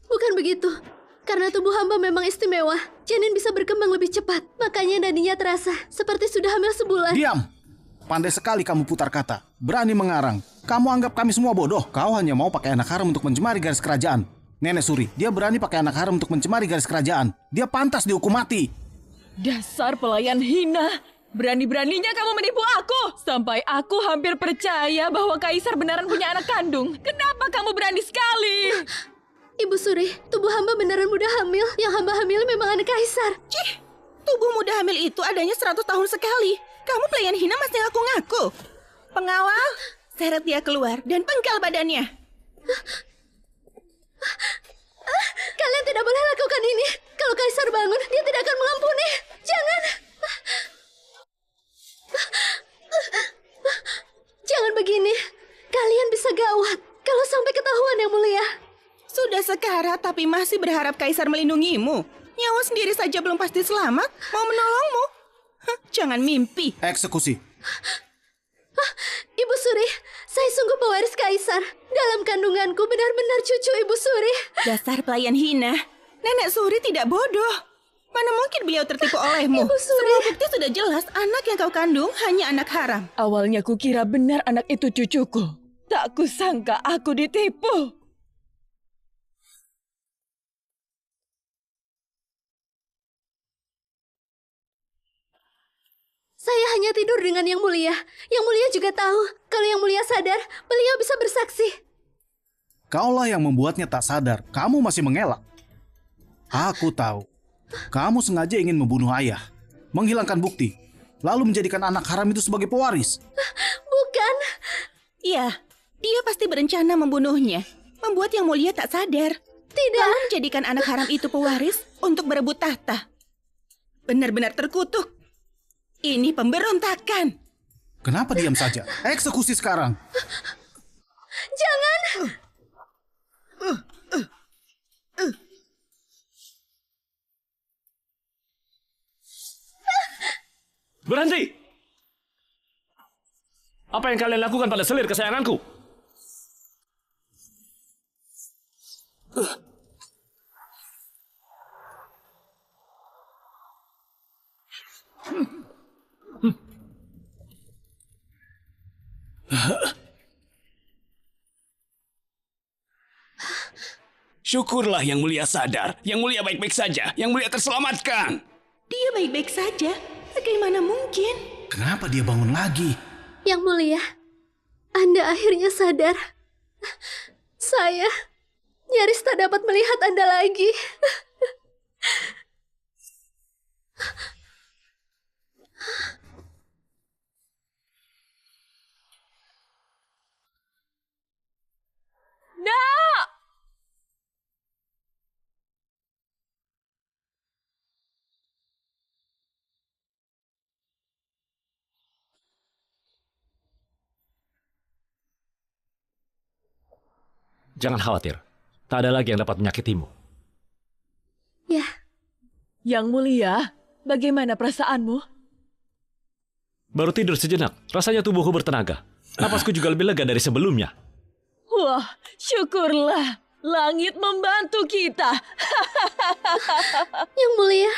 Bukan begitu. Karena tubuh hamba memang istimewa, janin bisa berkembang lebih cepat. Makanya nadinya terasa seperti sudah hamil sebulan. Diam! Pandai sekali kamu putar kata. Berani mengarang. Kamu anggap kami semua bodoh. Kau hanya mau pakai anak haram untuk mencemari garis kerajaan. Nenek Suri, dia berani pakai anak haram untuk mencemari garis kerajaan. Dia pantas dihukum mati. Dasar pelayan hina! Berani-beraninya kamu menipu aku! Sampai aku hampir percaya bahwa kaisar beneran punya anak kandung. Kenapa kamu berani sekali? Ibu Suri, tubuh hamba beneran muda hamil. Yang hamba hamil memang anak kaisar. Cih, tubuh muda hamil itu adanya 100 tahun sekali. Kamu pelayan hina masih ngaku-ngaku. Pengawal, seret dia keluar dan penggal badannya. Kalian tidak boleh lakukan ini. Kalau kaisar bangun, dia tidak akan mengampuni. Jangan. Jangan begini. Kalian bisa gawat kalau sampai ketahuan, Yang Mulia. Sudah sekarat tapi masih berharap kaisar melindungimu. Nyawa sendiri saja belum pasti selamat. Mau menolongmu? Jangan mimpi. Eksekusi. Ibu Suri, saya sungguh pewaris kaisar. Dalam kandunganku benar-benar cucu Ibu Suri. Dasar pelayan hina. Nenek Suri tidak bodoh. Mana mungkin beliau tertipu olehmu? Ibu Suri. Semua bukti sudah jelas anak yang kau kandung hanya anak haram. Awalnya kukira benar anak itu cucuku. Tak kusangka aku ditipu. Saya hanya tidur dengan Yang Mulia. Yang Mulia juga tahu. Kalau Yang Mulia sadar, beliau bisa bersaksi. Kaulah yang membuatnya tak sadar. Kamu masih mengelak. Aku tahu. Kamu sengaja ingin membunuh ayah. Menghilangkan bukti. Lalu menjadikan anak haram itu sebagai pewaris. Bukan. Iya, dia pasti berencana membunuhnya. Membuat Yang Mulia tak sadar. Tidak. Lalu menjadikan anak haram itu pewaris untuk berebut tahta. Benar-benar terkutuk. Ini pemberontakan. Kenapa diam saja? Eksekusi sekarang. Jangan. Berhenti! Apa yang kalian lakukan pada selir kesayanganku? Syukurlah Yang Mulia sadar. Yang Mulia baik-baik saja. Yang Mulia terselamatkan. Dia baik-baik saja. Bagaimana mungkin? Kenapa dia bangun lagi? Yang Mulia, Anda akhirnya sadar. Saya nyaris tak dapat melihat Anda lagi. Nak! Jangan khawatir, tak ada lagi yang dapat menyakitimu. Ya. Yang Mulia, bagaimana perasaanmu? Baru tidur sejenak, rasanya tubuhku bertenaga. Napasku juga lebih lega dari sebelumnya. Wah, syukurlah. Langit membantu kita. Yang Mulia,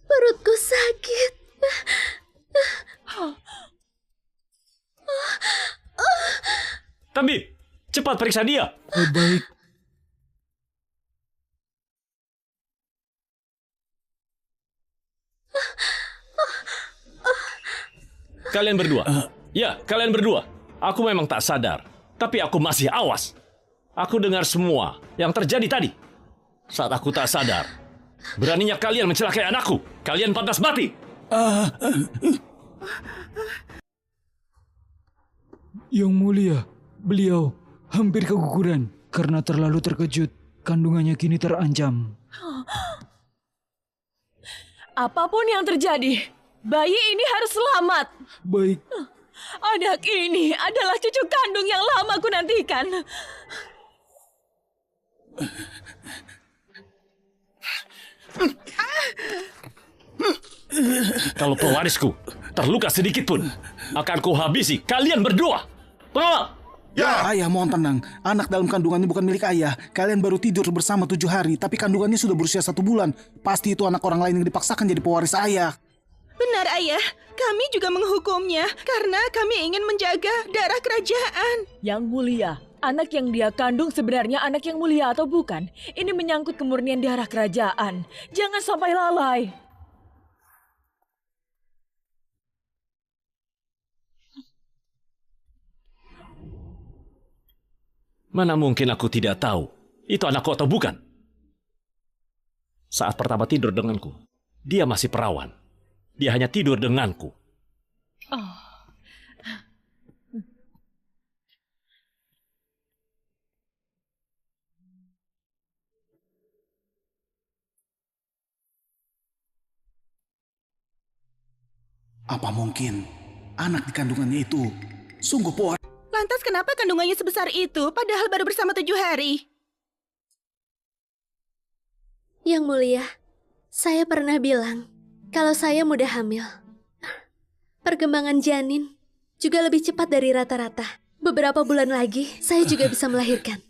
perutku sakit. Tabib, cepat periksa dia. Baik. Kalian berdua. Ya, kalian berdua. Aku memang tak sadar, tapi aku masih awas. Aku dengar semua yang terjadi tadi. Saat aku tak sadar, beraninya kalian mencelakai anakku. Kalian pantas mati. Yang Mulia, beliau hampir keguguran karena terlalu terkejut. Kandungannya kini terancam. Apapun yang terjadi, bayi ini harus selamat. Baik. Anak ini adalah cucu kandung yang lama aku nantikan. Kalau pewarisku terluka sedikit pun, akan kuhabisi kalian berdua. Pengawal! Ya. Ayah, mohon tenang. Anak dalam kandungannya bukan milik ayah. Kalian baru tidur bersama 7 hari, tapi kandungannya sudah berusia 1 bulan. Pasti itu anak orang lain yang dipaksakan jadi pewaris ayah. Benar, Ayah. Kami juga menghukumnya karena kami ingin menjaga darah kerajaan. Yang Mulia, anak yang dia kandung sebenarnya anak yang mulia atau bukan? Ini menyangkut kemurnian darah kerajaan. Jangan sampai lalai. Mana mungkin aku tidak tahu itu anakku atau bukan? Saat pertama tidur denganku, dia masih perawan. Dia hanya tidur denganku. Oh. Apa mungkin anak di kandungannya itu sungguh pewaris? Lantas kenapa kandungannya sebesar itu padahal baru bersama 7 hari? Yang Mulia, saya pernah bilang kalau saya mudah hamil. Perkembangan janin juga lebih cepat dari rata-rata. Beberapa bulan lagi, saya juga bisa melahirkan.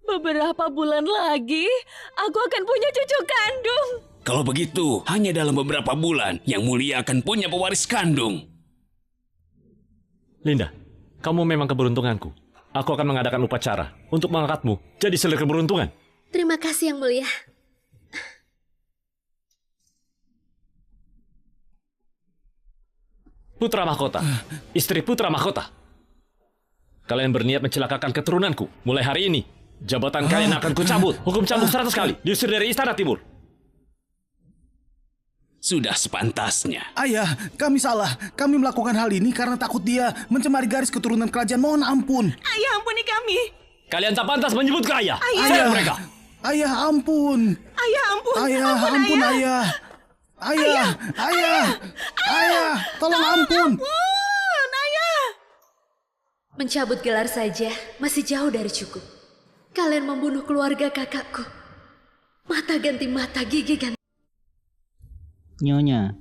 Beberapa bulan lagi, aku akan punya cucu kandung. Kalau begitu, hanya dalam beberapa bulan, Yang Mulia akan punya pewaris kandung. Linda, kamu memang keberuntunganku. Aku akan mengadakan upacara untuk mengangkatmu jadi selir keberuntungan. Terima kasih, Yang Mulia. Putra Mahkota, istri Putra Mahkota. Kalian berniat mencelakakan keturunanku. Mulai hari ini, jabatan kalian akan kucabut. Hukum cambuk 100 kali. Diusir dari Istana Timur. Sudah sepantasnya. Ayah, kami salah. Kami melakukan hal ini karena takut dia mencemari garis keturunan kerajaan. Mohon ampun. Ayah, ampuni kami. Kalian tak pantas menyebut ke ayah. Ayah, mereka. Ayah, ampun. Ayah, ampun. Ayah, ampun, ayah. Ayah, ayah, ayah, tolong ampun. Ayah. Mencabut gelar saja masih jauh dari cukup. Kalian membunuh keluarga kakakku. Mata ganti mata, gigi ganti. Nyonya,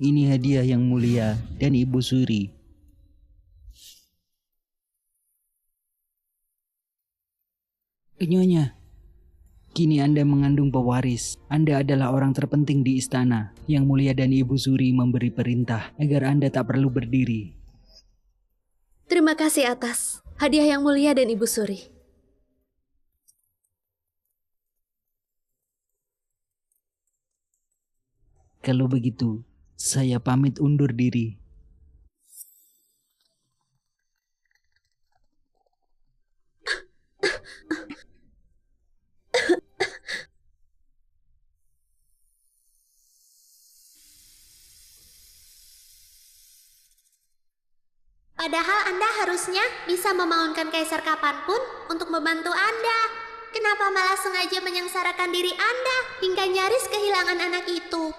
ini hadiah Yang Mulia dan Ibu Suri. Nyonya, kini Anda mengandung pewaris. Anda adalah orang terpenting di istana. Yang Mulia dan Ibu Suri memberi perintah agar Anda tak perlu berdiri. Terima kasih atas hadiah Yang Mulia dan Ibu Suri. Kalau begitu, saya pamit undur diri. Padahal Anda harusnya bisa membangunkan kaisar kapanpun untuk membantu Anda. Kenapa malah sengaja menyengsarakan diri Anda hingga nyaris kehilangan anak itu?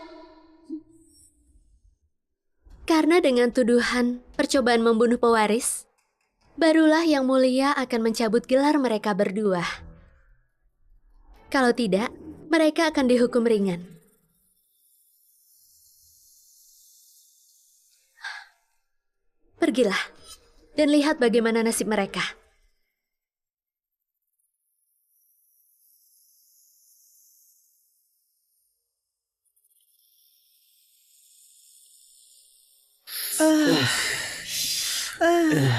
Karena dengan tuduhan percobaan membunuh pewaris, barulah Yang Mulia akan mencabut gelar mereka berdua. Kalau tidak, mereka akan dihukum ringan. Pergilah dan lihat bagaimana nasib mereka.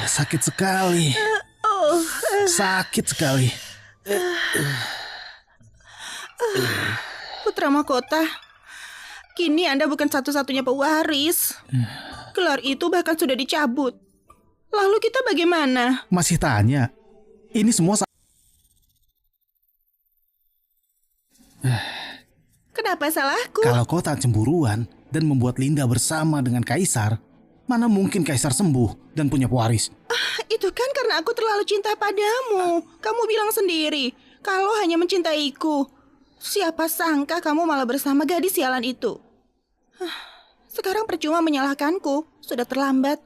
Sakit sekali. Sakit sekali. Putra Mahkota, kini Anda bukan satu-satunya pewaris. Gelar itu bahkan sudah dicabut. Lalu kita bagaimana? Masih tanya. Ini semua Kenapa salahku? Kalau kau tak cemburuan dan membuat Linda bersama dengan Kaisar, mana mungkin Kaisar sembuh dan punya pewaris? Itu kan karena aku terlalu cinta padamu. Kamu bilang sendiri, kalau hanya mencintaiku. Siapa sangka kamu malah bersama gadis sialan itu. Sekarang percuma menyalahkanku. Sudah terlambat.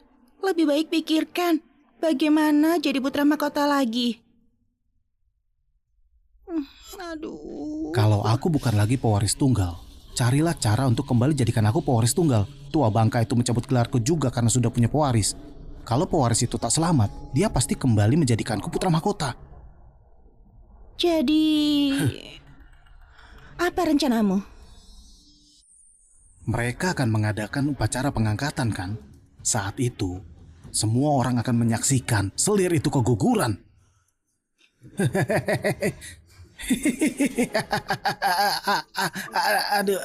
Lebih baik pikirkan bagaimana jadi putra mahkota lagi. Aduh. Kalau aku bukan lagi pewaris tunggal, carilah cara untuk kembali jadikan aku pewaris tunggal. Tua bangka itu mencabut gelarku juga karena sudah punya pewaris. Kalau pewaris itu tak selamat, dia pasti kembali menjadikanku putra mahkota. Jadi, apa rencanamu? Mereka akan mengadakan upacara pengangkatan kan? Saat itu, semua orang akan menyaksikan selir itu keguguran. Aduh.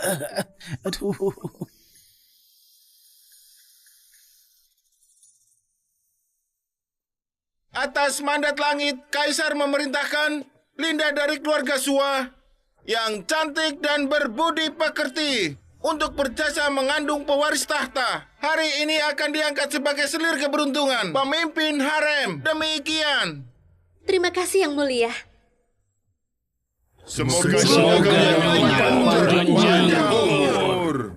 Atas mandat langit, Kaisar memerintahkan Linda dari keluarga Sua yang cantik dan berbudi pekerti untuk berjasa mengandung pewaris tahta. Hari ini akan diangkat sebagai selir keberuntungan pemimpin harem. Demikian. Terima kasih Yang Mulia. Semoga panjang umur.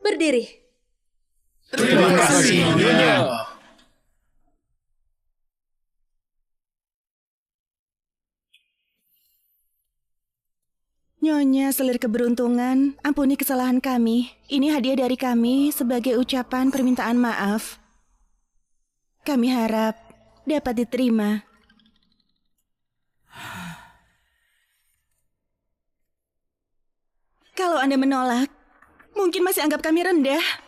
Berdiri. Terima kasih, Nyonya. Nyonya selir keberuntungan, ampuni kesalahan kami. Ini hadiah dari kami sebagai ucapan permintaan maaf. Kami harap dapat diterima. Kalau Anda menolak, mungkin masih anggap kami rendah.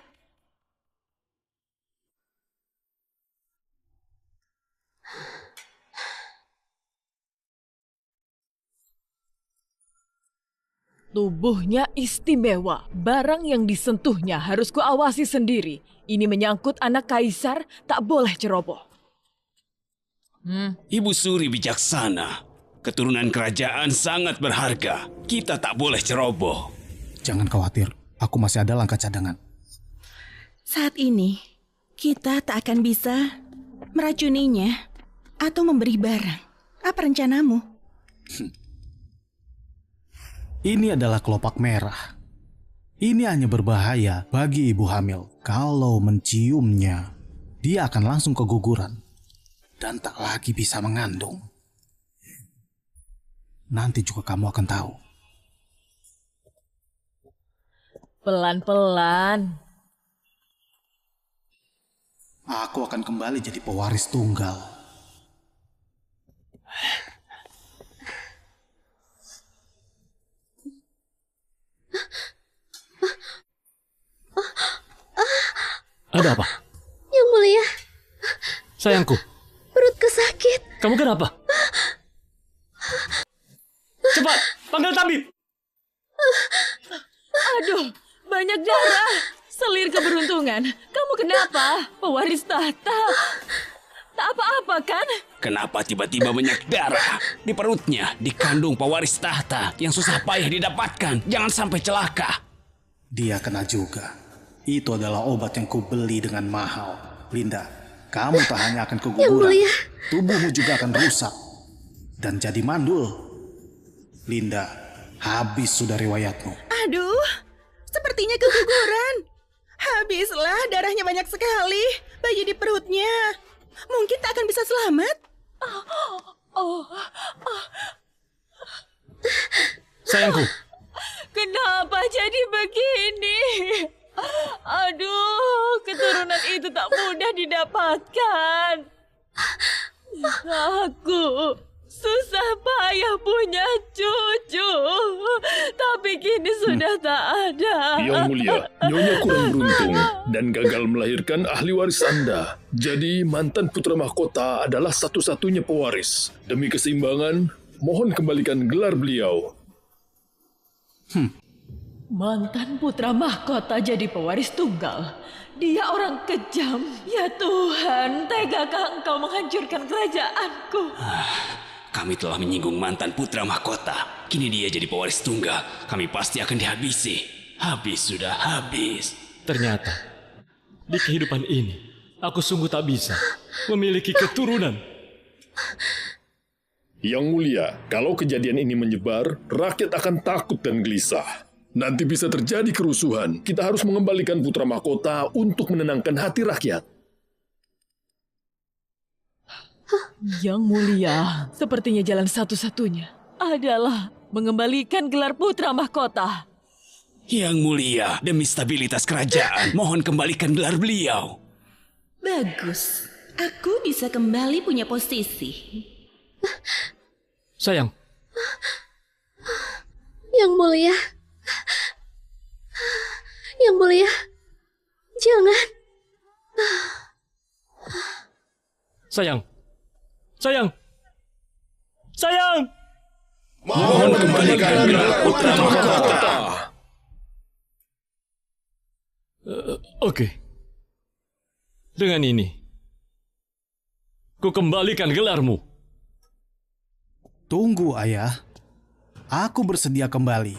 Tubuhnya istimewa. Barang yang disentuhnya harus kuawasi sendiri. Ini menyangkut anak kaisar, tak boleh ceroboh. Ibu Suri bijaksana. Keturunan kerajaan sangat berharga. Kita tak boleh ceroboh. Jangan khawatir, aku masih ada langkah cadangan. Saat ini, kita tak akan bisa meracuninya atau memberi barang. Apa rencanamu? Ini adalah kelopak merah. Ini hanya berbahaya bagi ibu hamil. Kalau menciumnya, dia akan langsung keguguran dan tak lagi bisa mengandung. Nanti juga kamu akan tahu. Pelan-pelan. Aku akan kembali jadi pewaris tunggal. Ada apa? Yang Mulia, Sayangku, perutku sakit. kamu kenapa? Cepat, panggil tabib. Aduh, banyak darah. Selir keberuntungan. Kamu kenapa? Pewaris tahta. Tak apa-apa kan? Kenapa tiba-tiba banyak darah? Di perutnya dikandung pewaris tahta yang susah payah didapatkan. Jangan sampai celaka. Dia kena juga. Itu adalah obat yang kubeli dengan mahal. Linda, kamu tak hanya akan keguguran, tubuhmu juga akan rusak dan jadi mandul. Linda, habis sudah riwayatmu. Aduh, sepertinya keguguran. Habislah, darahnya banyak sekali. Bayi di perutnya mungkin tak akan bisa selamat. makan. Aku susah payah punya cucu, tapi kini sudah tak ada. Yang mulia, Nyonya kurang beruntung dan gagal melahirkan ahli waris Anda. Jadi mantan putra mahkota adalah satu-satunya pewaris. Demi keseimbangan, mohon kembalikan gelar beliau. Mantan putra mahkota jadi pewaris tunggal. Dia orang kejam. Ya Tuhan, tegakah engkau menghancurkan kerajaanku? Kami telah menyinggung mantan putra mahkota. Kini dia jadi pewaris tunggal. Kami pasti akan dihabisi. Habis sudah habis. Ternyata, di kehidupan ini, aku sungguh tak bisa memiliki keturunan. Yang mulia, kalau kejadian ini menyebar, rakyat akan takut dan gelisah. Nanti bisa terjadi kerusuhan. Kita harus mengembalikan putra mahkota untuk menenangkan hati rakyat. Yang mulia, sepertinya jalan satu-satunya adalah mengembalikan gelar putra mahkota. Yang mulia, demi stabilitas kerajaan, mohon kembalikan gelar beliau. Bagus. Aku bisa kembali punya posisi. Sayang. Yang mulia. Yang mulia. Jangan. Sayang. Sayang. Sayang. Mohon kembalikan gelar putra mahkota. Oke. Dengan ini, ku kembalikan gelarmu. Tunggu, Ayah. Aku bersedia kembali.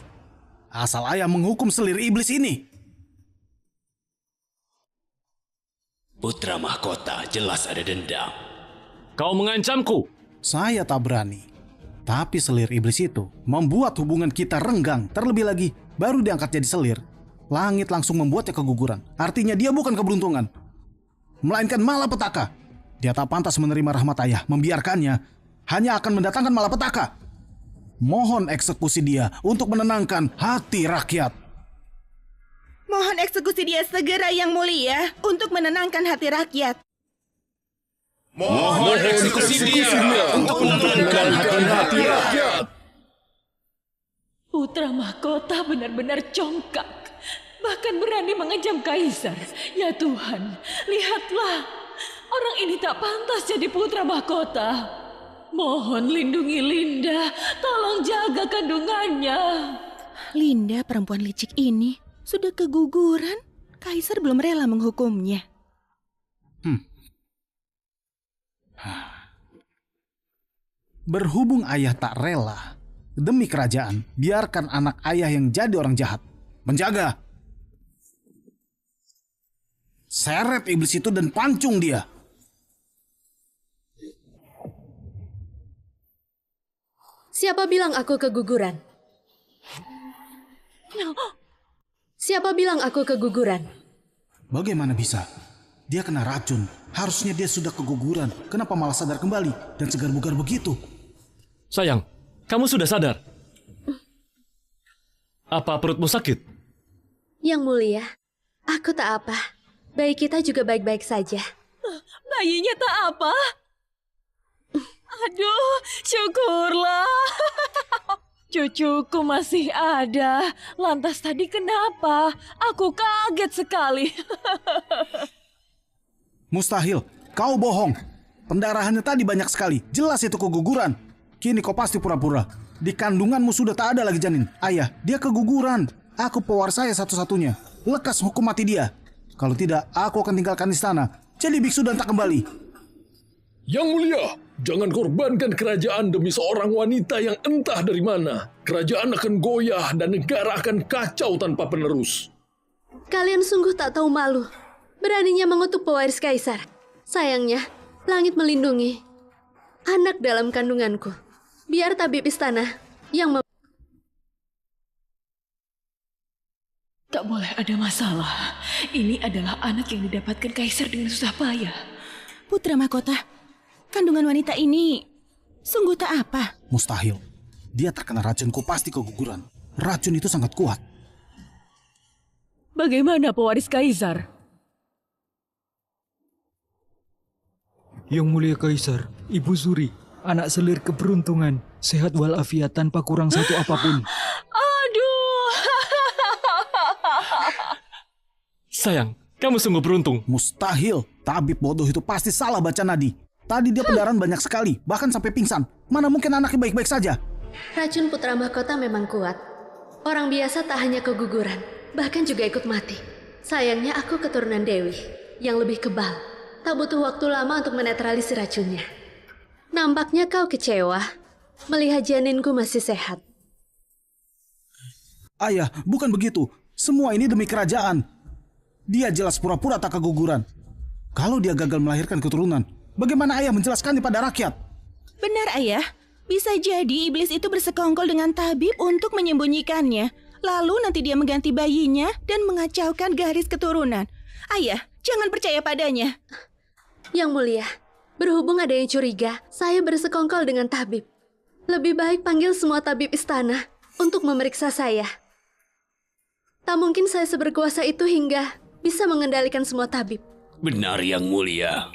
Asal Ayah menghukum selir iblis ini. Putra mahkota jelas ada dendam. Kau mengancamku. Saya tak berani. Tapi selir iblis itu membuat hubungan kita renggang. Terlebih lagi, baru diangkat jadi selir. Langit langsung membuatnya keguguran. Artinya dia bukan keberuntungan, melainkan malapetaka. Dia tak pantas menerima rahmat Ayah. Membiarkannya hanya akan mendatangkan malapetaka. Mohon eksekusi dia untuk menenangkan hati rakyat. Mohon eksekusi dia segera, Yang Mulia, untuk menenangkan hati rakyat. Mohon eksekusi dia untuk menenangkan hati rakyat. Putra mahkota benar-benar congkak. Bahkan berani mengancam kaisar. Ya Tuhan, lihatlah. Orang ini tak pantas jadi putra mahkota. Mohon lindungi Linda. Tolong jaga kandungannya. Linda, perempuan licik ini, sudah keguguran. Kaisar belum rela menghukumnya. Berhubung Ayah tak rela, demi kerajaan, biarkan anak Ayah yang jadi orang jahat menjaga. Seret iblis itu dan pancung dia. Siapa bilang aku keguguran? Siapa bilang aku keguguran? Bagaimana bisa? Dia kena racun. Harusnya dia sudah keguguran. Kenapa malah sadar kembali dan segar bugar begitu? Sayang, kamu sudah sadar? Apa perutmu sakit? Yang mulia, aku tak apa. Bayi kita juga baik-baik saja. Bayinya tak apa? Aduh, syukurlah. Cucuku masih ada. Lantas tadi kenapa? Aku kaget sekali. Mustahil, kau bohong. Pendarahannya tadi banyak sekali. Jelas itu keguguran. Kini kau pasti pura-pura. Di kandunganmu sudah tak ada lagi janin. Ayah, dia keguguran. Aku pewaris saya satu-satunya. Lekas hukum mati dia. Kalau tidak, aku akan tinggalkan istana. Jadi biksu dan tak kembali. Yang mulia, jangan korbankan kerajaan demi seorang wanita yang entah dari mana. Kerajaan akan goyah dan negara akan kacau tanpa penerus. Kalian sungguh tak tahu malu. Beraninya mengutuk pewaris kaisar. Sayangnya, langit melindungi anak dalam kandunganku. Biar tabib istana yang Tak boleh ada masalah. Ini adalah anak yang didapatkan kaisar dengan susah payah. Putra mahkota, kandungan wanita ini sungguh tak apa. Mustahil. Dia terkena racunku pasti keguguran. Racun itu sangat kuat. Bagaimana pewaris kaisar? Yang Mulia Kaisar, Ibu Suri, anak selir keberuntungan, sehat walafiat tanpa kurang satu apapun. Aduh. Sayang, kamu sungguh beruntung. Mustahil. Tabib bodoh itu pasti salah baca nadi. Tadi dia pendarahan banyak sekali, bahkan sampai pingsan. Mana mungkin anaknya baik-baik saja? Racun putra mahkota memang kuat. Orang biasa tak hanya keguguran, bahkan juga ikut mati. Sayangnya aku keturunan Dewi, yang lebih kebal. Tak butuh waktu lama untuk menetralisir racunnya. Nampaknya kau kecewa melihat janinku masih sehat. Ayah, bukan begitu. Semua ini demi kerajaan. Dia jelas pura-pura tak keguguran. Kalau dia gagal melahirkan keturunan, bagaimana ayah menjelaskannya pada rakyat? Benar, Ayah. Bisa jadi iblis itu bersekongkol dengan tabib untuk menyembunyikannya. Lalu nanti dia mengganti bayinya dan mengacaukan garis keturunan. Ayah, jangan percaya padanya. Yang Mulia, berhubung ada yang curiga, saya bersekongkol dengan tabib. Lebih baik panggil semua tabib istana untuk memeriksa saya. Tak mungkin saya seberkuasa itu hingga bisa mengendalikan semua tabib. Benar, Yang Mulia.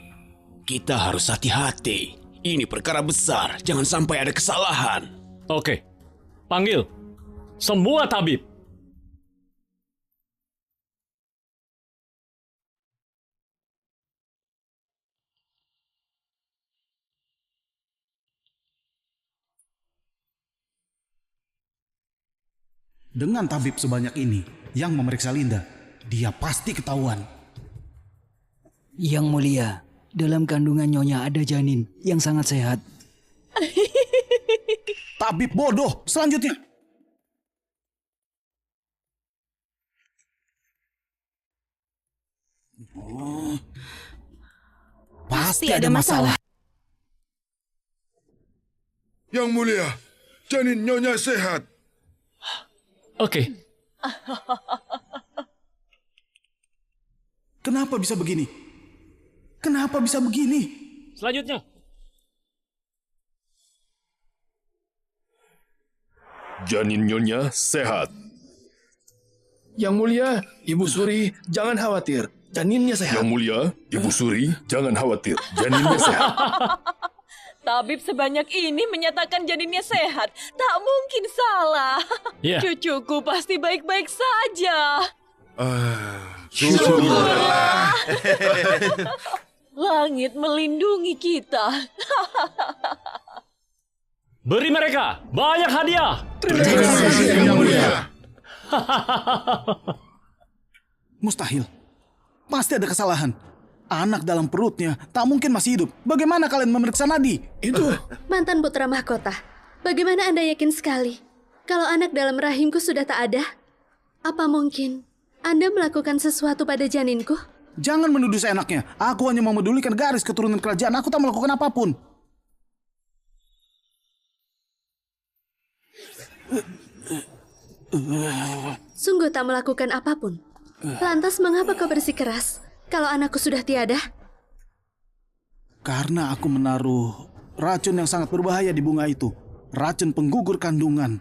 Kita harus hati-hati. Ini perkara besar, jangan sampai ada kesalahan. Oke, panggil semua tabib. Dengan tabib sebanyak ini yang memeriksa Linda, dia pasti ketahuan. Yang Mulia, dalam kandungan Nyonya ada janin yang sangat sehat. Tabib bodoh, selanjutnya. Oh, pasti ada masalah. Yang Mulia, janin Nyonya sehat. Oke. Kenapa bisa begini? Kenapa bisa begini? Selanjutnya. Janin Nyonya sehat. Yang Mulia, Ibu Suri, jangan khawatir. Janinnya sehat. Yang Mulia, Ibu Suri, jangan khawatir. Janinnya sehat. Tabib sebanyak ini menyatakan janinnya sehat. Tak mungkin salah. Yeah. Cucuku pasti baik-baik saja. Syukurlah. Langit melindungi kita. Beri mereka banyak hadiah. Terima kasih, Yang Mulia. Mustahil. Pasti ada kesalahan. Anak dalam perutnya tak mungkin masih hidup. Bagaimana kalian memeriksa nadi? Itu. Mantan putra mahkota, bagaimana Anda yakin sekali kalau anak dalam rahimku sudah tak ada? Apa mungkin Anda melakukan sesuatu pada janinku? Jangan menuduh seenaknya. Aku hanya memedulikan garis keturunan kerajaan. Aku tak melakukan apapun. Sungguh tak melakukan apapun. Lantas mengapa kau bersikeras kalau anakku sudah tiada? Karena aku menaruh racun yang sangat berbahaya di bunga itu. Racun penggugur kandungan.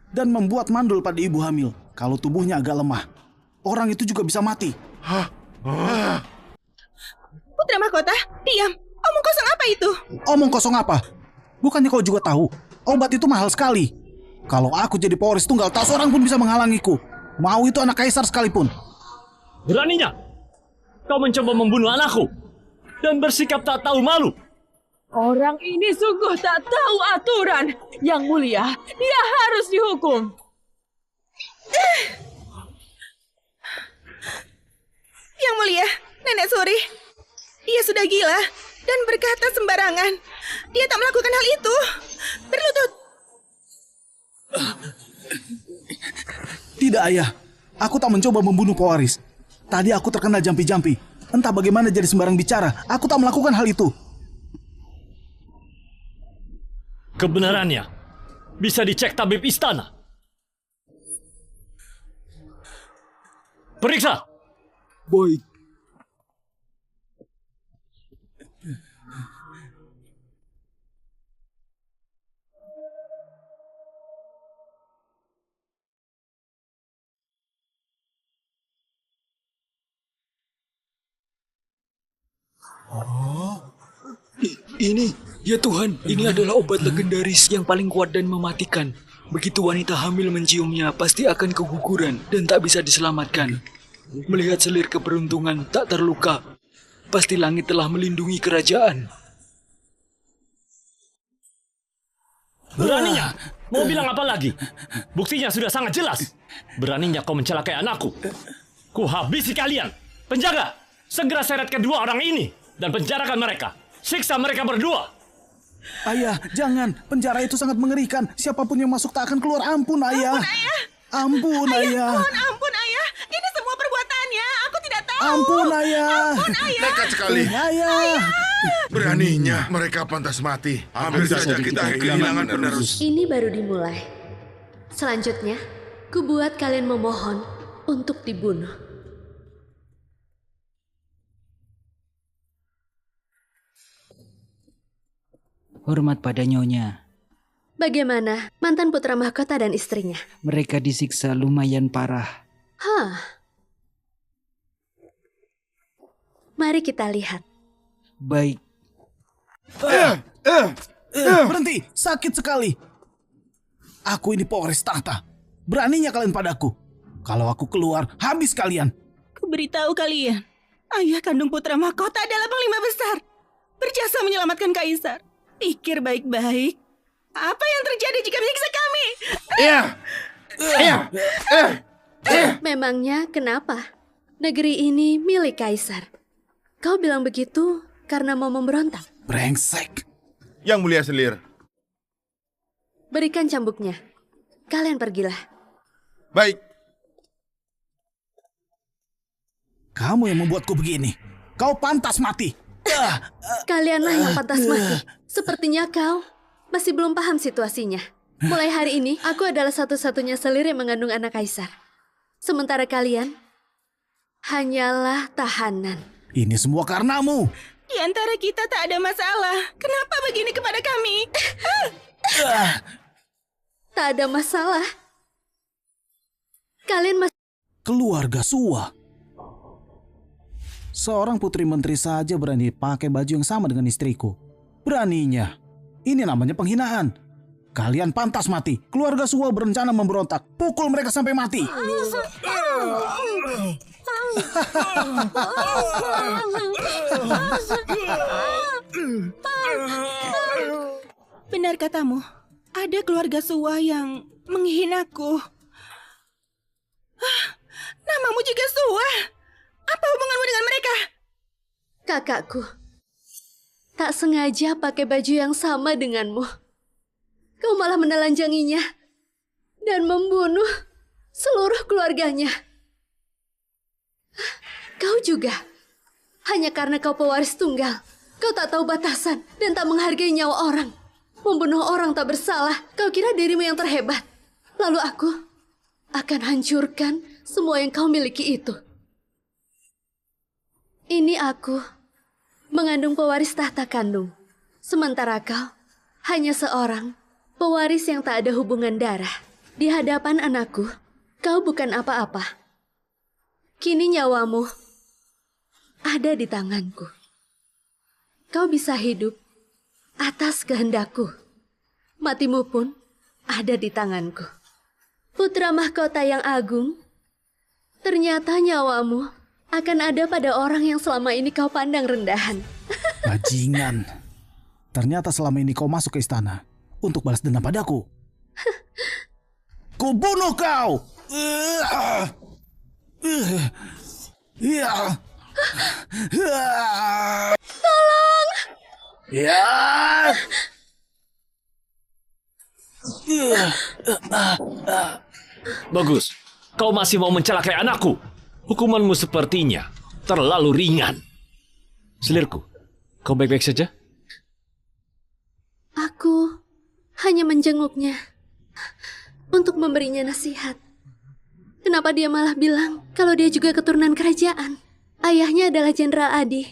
Dan membuat mandul pada ibu hamil. Kalau tubuhnya agak lemah, orang itu juga bisa mati. Putra mahkota, diam. Omong kosong apa itu? Omong kosong apa? Bukannya kau juga tahu, obat itu mahal sekali. Kalau aku jadi pewaris tunggal, tak seorang pun bisa menghalangiku. Mau itu anak kaisar sekalipun. Beraninya kau mencoba membunuh anakku dan bersikap tak tahu malu. Orang ini sungguh tak tahu aturan. Yang Mulia, dia harus dihukum. Yang Mulia, Nenek Suri. Dia sudah gila dan berkata sembarangan. Dia tak melakukan hal itu. Berlutut. Tidak, Ayah. Aku tak mencoba membunuh pewaris. Tadi aku terkena jampi-jampi. Entah bagaimana jadi sembarang bicara. Aku tak melakukan hal itu. Kebenarannya bisa dicek tabib istana. Periksa. Baik. Ini, ya Tuhan, ini adalah obat legendaris yang paling kuat dan mematikan. Begitu wanita hamil menciumnya, pasti akan keguguran dan tak bisa diselamatkan. Melihat selir keberuntungan tak terluka, pasti langit telah melindungi kerajaan. Beraninya? Mau bilang apa lagi? Buktinya sudah sangat jelas. Beraninya kau mencelakai anakku. Ku habisi kalian. Penjaga, segera seret kedua orang ini dan penjarakan mereka. Siksa mereka berdua. Ayah, jangan. Penjara itu sangat mengerikan. Siapapun yang masuk tak akan keluar. Ampun, Ayah. Ampun, Ayah. Ampun, Ayah. Ini semua perbuatannya. Aku tidak tahu. Ampun, Ayah. Ampun, Ayah. Nekat sekali. Ayah. Beraninya mereka pantas mati. Hampir saja kita kehilangan penerus. Ini baru dimulai. Selanjutnya, ku buat kalian memohon untuk dibunuh. Hormat pada Nyonya. Bagaimana mantan putra mahkota dan istrinya? Mereka disiksa lumayan parah. Mari kita lihat. Baik. Berhenti, sakit sekali. Aku ini pewaris tahta. Beraninya kalian padaku. Kalau aku keluar, habis kalian. Kuberitahu kalian, ayah kandung putra mahkota adalah panglima besar. Berjasa menyelamatkan kaisar. Pikir baik-baik. Apa yang terjadi jika menyiksa kami? Memangnya kenapa? Negeri ini milik kaisar. Kau bilang begitu karena mau memberontak. Brengsek. Yang Mulia Selir. Berikan cambuknya. Kalian pergilah. Baik. Kamu yang membuatku begini. Kau pantas mati. Kalianlah yang pantas mati. Sepertinya kau masih belum paham situasinya. Mulai hari ini, aku adalah satu-satunya selir yang mengandung anak kaisar. Sementara kalian hanyalah tahanan. Ini semua karenamu. Di antara kita tak ada masalah. Kenapa begini kepada kami? Tak ada masalah. Kalian masih... Keluarga Suwa. Seorang putri menteri saja berani pakai baju yang sama dengan istriku. Beraninya. Ini namanya penghinaan. Kalian pantas mati. Keluarga Suwa berencana memberontak. Pukul mereka sampai mati. Benar katamu. Ada keluarga Suwa yang menghinaku. Namamu juga Suwa. Apa hubunganmu dengan mereka? Kakakku. Tak sengaja pakai baju yang sama denganmu. Kau malah menelanjanginya dan membunuh seluruh keluarganya. Kau juga. Hanya karena kau pewaris tunggal. Kau tak tahu batasan dan tak menghargai nyawa orang. Membunuh orang tak bersalah. Kau kira dirimu yang terhebat. Lalu aku akan hancurkan semua yang kau miliki itu. Ini aku mengandung pewaris tahta kandung. Sementara kau hanya seorang pewaris yang tak ada hubungan darah. Di hadapan anakku, kau bukan apa-apa. Kini nyawamu ada di tanganku. Kau bisa hidup atas kehendakku. Matimu pun ada di tanganku. Putra mahkota yang agung, ternyata nyawamu akan ada pada orang yang selama ini kau pandang rendahan. Bajingan. Ternyata selama ini kau masuk ke istana untuk balas dendam padaku. Ku bunuh kau. Tolong. Bagus. Kau masih mau mencelakai anakku. Hukumanmu sepertinya terlalu ringan. Selirku, kau baik-baik saja? Aku hanya menjenguknya untuk memberinya nasihat. Kenapa dia malah bilang kalau dia juga keturunan kerajaan? Ayahnya adalah Jenderal Adi.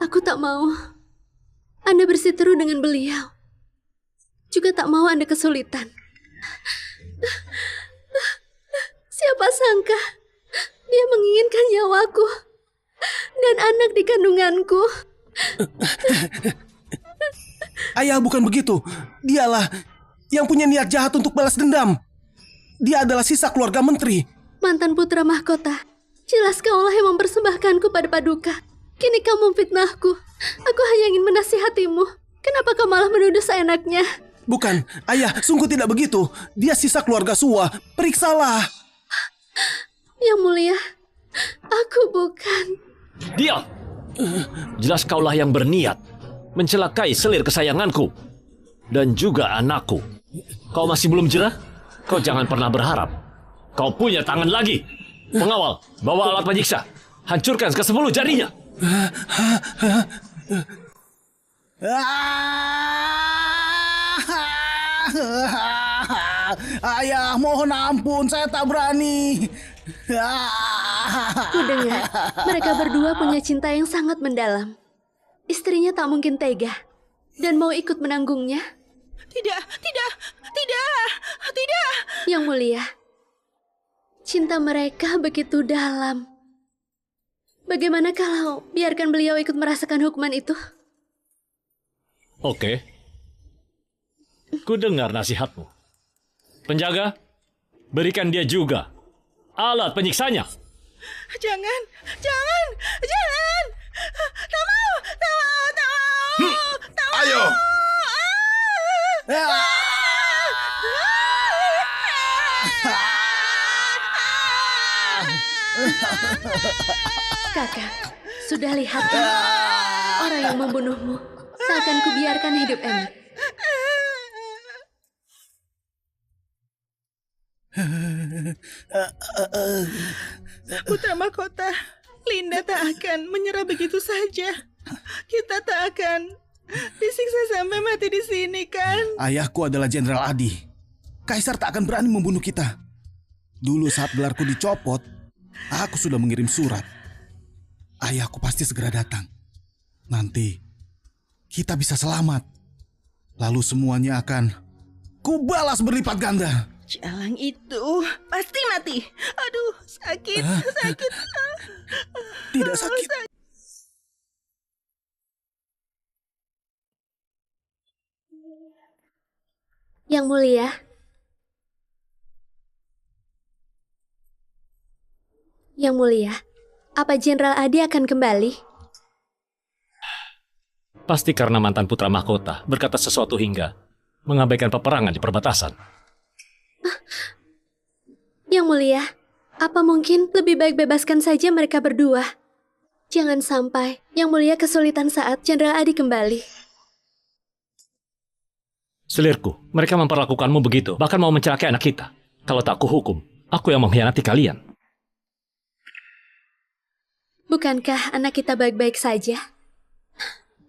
Aku tak mau Anda berseteru dengan beliau. Juga tak mau Anda kesulitan. Siapa sangka dia menginginkan nyawaku dan anak di kandunganku. Ayah, bukan begitu. Dialah yang punya niat jahat untuk balas dendam. Dia adalah sisa keluarga menteri. Mantan putra mahkota, jelas kaulah yang mempersembahkanku pada Paduka. Kini kau memfitnahku. Aku hanya ingin menasihatimu. Kenapa kau malah menuduh seenaknya? Bukan, ayah, sungguh tidak begitu. Dia sisa keluarga Suwa. Periksalah. Yang mulia, aku bukan. Diam! Jelas kaulah yang berniat mencelakai selir kesayanganku dan juga anakku. Kau masih belum jerah? Kau jangan pernah berharap. Kau punya tangan lagi. Pengawal, bawa alat penyiksa. Hancurkan ke-10 jarinya. Ayah, mohon ampun, saya tak berani. Kudengar, mereka berdua punya cinta yang sangat mendalam. Istrinya tak mungkin tega dan mau ikut menanggungnya. Tidak. Yang mulia, cinta mereka begitu dalam. Bagaimana kalau biarkan beliau ikut merasakan hukuman itu? Oke. Ku dengar nasihatmu. Penjaga, berikan dia juga alat penyiksanya. Jangan. Tak mau. Ayo. Kakak, sudah lihat kan? Orang yang membunuhmu tak akan kubiarkan hidup enak. Putra mahkota, Linda tak akan menyerah begitu saja. Kita tak akan disiksa sampai mati di sini, kan? Ayahku adalah Jenderal Adi. Kaisar tak akan berani membunuh kita. Dulu saat gelarku dicopot, aku sudah mengirim surat. Ayahku pasti segera datang. Nanti kita bisa selamat. Lalu semuanya akan kubalas berlipat ganda. Jalang itu pasti mati. Aduh, sakit. Tidak sakit. Yang mulia, apa Jenderal Adi akan kembali? Pasti karena mantan putra mahkota berkata sesuatu hingga mengabaikan peperangan di perbatasan. Yang mulia, apa mungkin lebih baik bebaskan saja mereka berdua? Jangan sampai Yang mulia kesulitan saat Jenderal Adi kembali. Selirku, mereka memperlakukanmu begitu, bahkan mau mencelakai anak kita. Kalau tak kuhukum, aku yang mengkhianati kalian. Bukankah anak kita baik-baik saja?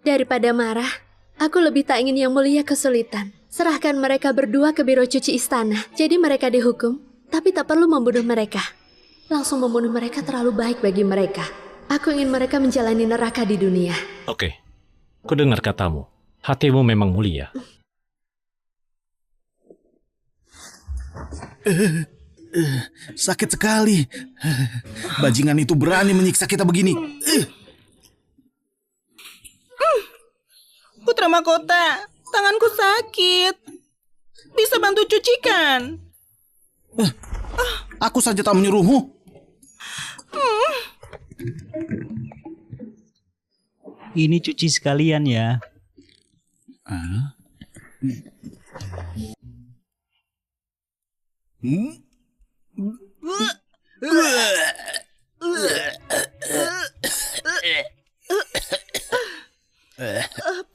Daripada marah, aku lebih tak ingin Yang mulia kesulitan. Serahkan mereka berdua ke biro cuci istana. Jadi mereka dihukum, tapi tak perlu membunuh mereka. Langsung membunuh mereka terlalu baik bagi mereka. Aku ingin mereka menjalani neraka di dunia. Oke, ku dengar katamu. Hatimu memang mulia. Sakit sekali. Bajingan itu berani menyiksa kita begini. Putra mahkota, tanganku sakit. Bisa bantu cucikan? Aku saja tak menyuruhmu. Ini cuci sekalian ya.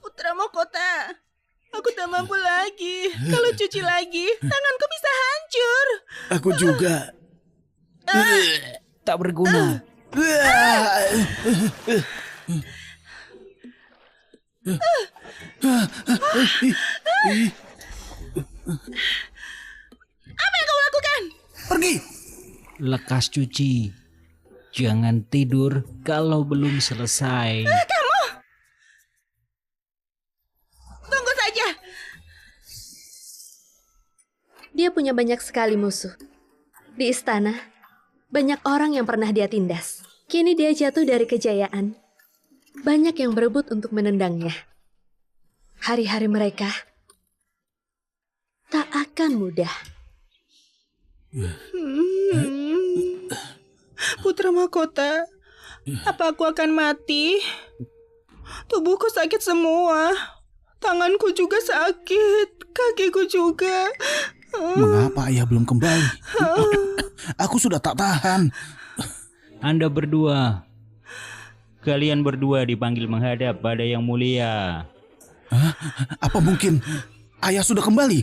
Putra mahkota, aku tak mampu lagi. Kalau cuci lagi, tanganku bisa hancur. Aku juga. Tak berguna. Apa yang kau lakukan? Pergi. Lekas cuci. Jangan tidur kalau belum selesai. Kamu! Tunggu saja. Dia punya banyak sekali musuh. Di istana, banyak orang yang pernah dia tindas. Kini dia jatuh dari kejayaan. Banyak yang berebut untuk menendangnya. Hari-hari mereka tak akan mudah. Putra mahkota, apa aku akan mati? Tubuhku sakit semua. Tanganku juga sakit, kakiku juga. Mengapa ayah belum kembali? Aku sudah tak tahan. Anda berdua. Kalian berdua dipanggil menghadap pada Yang Mulia. Hah? Apa mungkin ayah sudah kembali?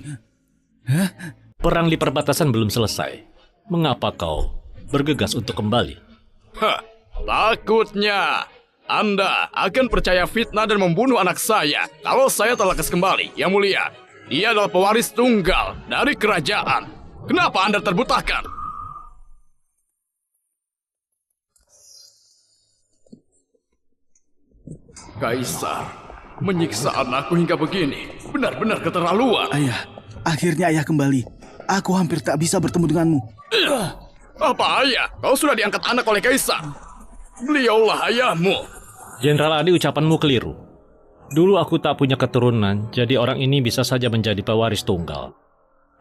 Hah? Perang di perbatasan belum selesai. Mengapa kau bergegas untuk kembali? Hah, takutnya Anda akan percaya fitnah dan membunuh anak saya kalau saya telekas kembali, Yang Mulia. Dia adalah pewaris tunggal dari kerajaan. Kenapa Anda terbutakan? Kaisar, menyiksa anakku hingga begini benar-benar keterlaluan. Ayah, akhirnya ayah kembali. Aku hampir tak bisa bertemu denganmu. Apa ayah? Kau sudah diangkat anak oleh Kaisar. Beliaulah ayahmu. Jenderal Adi, ucapanmu keliru. Dulu aku tak punya keturunan, jadi orang ini bisa saja menjadi pewaris tunggal.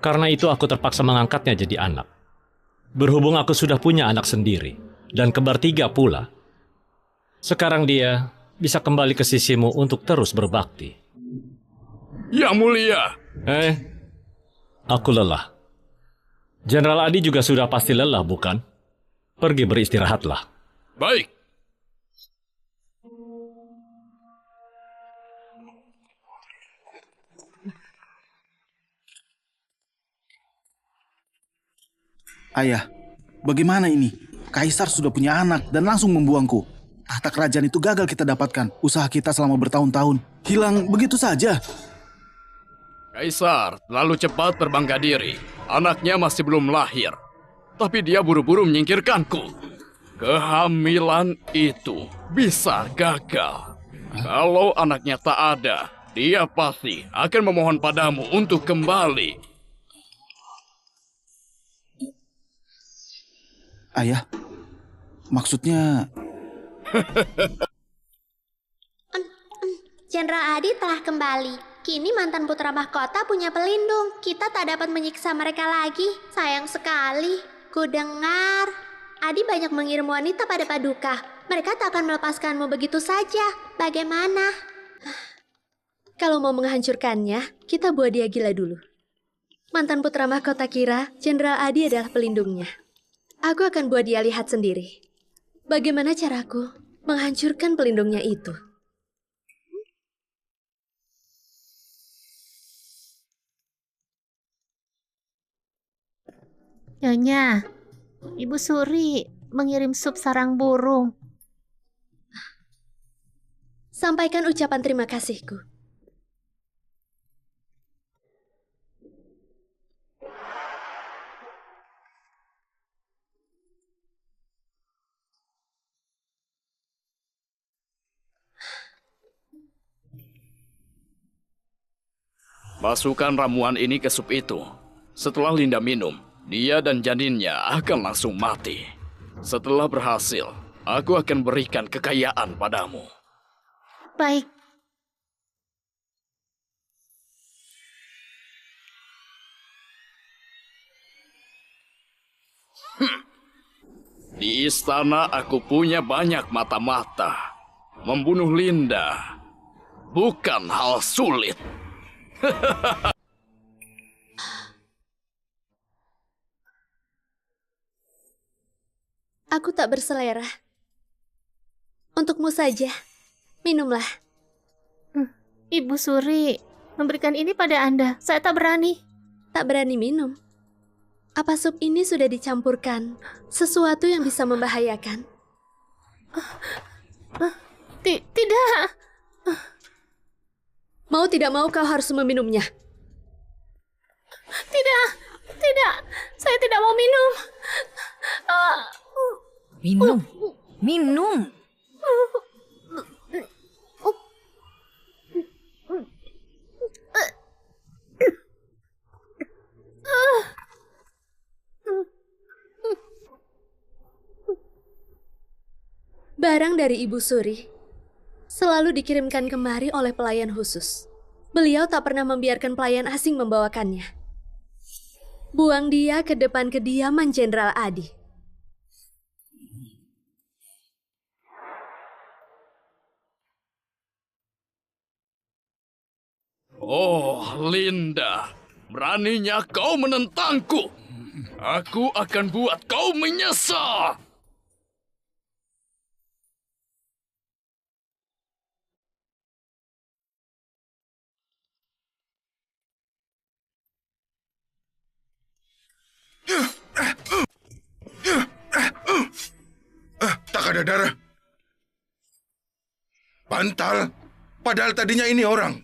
Karena itu aku terpaksa mengangkatnya jadi anak. Berhubung aku sudah punya anak sendiri, dan kembar 3 pula, sekarang dia bisa kembali ke sisimu untuk terus berbakti. Yang Mulia. Aku lelah. Jenderal Adi juga sudah pasti lelah, bukan? Pergi beristirahatlah. Baik. Ayah, bagaimana ini? Kaisar sudah punya anak dan langsung membuangku. Tahta kerajaan itu gagal kita dapatkan. Usaha kita selama bertahun-tahun hilang begitu saja. Kaisar terlalu cepat berbangga diri. Anaknya masih belum lahir. Tapi dia buru-buru menyingkirkanku. Kehamilan itu bisa gagal. Kalau anaknya tak ada, dia pasti akan memohon padamu untuk kembali. Ayah, maksudnya... Jenderal Adi telah kembali. Kini mantan putra mahkota punya pelindung. Kita tak dapat menyiksa mereka lagi. Sayang sekali. Ku dengar Adi banyak mengirim wanita pada Paduka. Mereka tak akan melepaskanmu begitu saja. Bagaimana? Kalau mau menghancurkannya, kita buat dia gila dulu. Mantan putra mahkota kira Jenderal Adi adalah pelindungnya. Aku akan buat dia lihat sendiri. Bagaimana caraku menghancurkan pelindungnya itu? Nyonya, Ibu Suri mengirim sup sarang burung. Sampaikan ucapan terima kasihku. Masukkan ramuan ini ke sup itu. Setelah Linda minum, dia dan janinnya akan langsung mati. Setelah berhasil, aku akan berikan kekayaan padamu. Baik. Di istana aku punya banyak mata-mata. Membunuh Linda bukan hal sulit. Aku tak berselera. Untukmu saja, minumlah. Ibu Suri memberikan ini pada Anda. Saya tak berani. Tak berani minum. Apa sup ini sudah dicampurkan sesuatu yang bisa membahayakan? Tidak. Mau tidak mau kau harus meminumnya. Tidak. Saya tidak mau minum. Minum. Barang dari Ibu Suri selalu dikirimkan kemari oleh pelayan khusus. Beliau tak pernah membiarkan pelayan asing membawakannya. Buang dia ke depan kediaman Jenderal Adi. Oh, Linda, beraninya kau menentangku. Aku akan buat kau menyesal. Tak ada darah. Bantal. Padahal tadinya ini orang.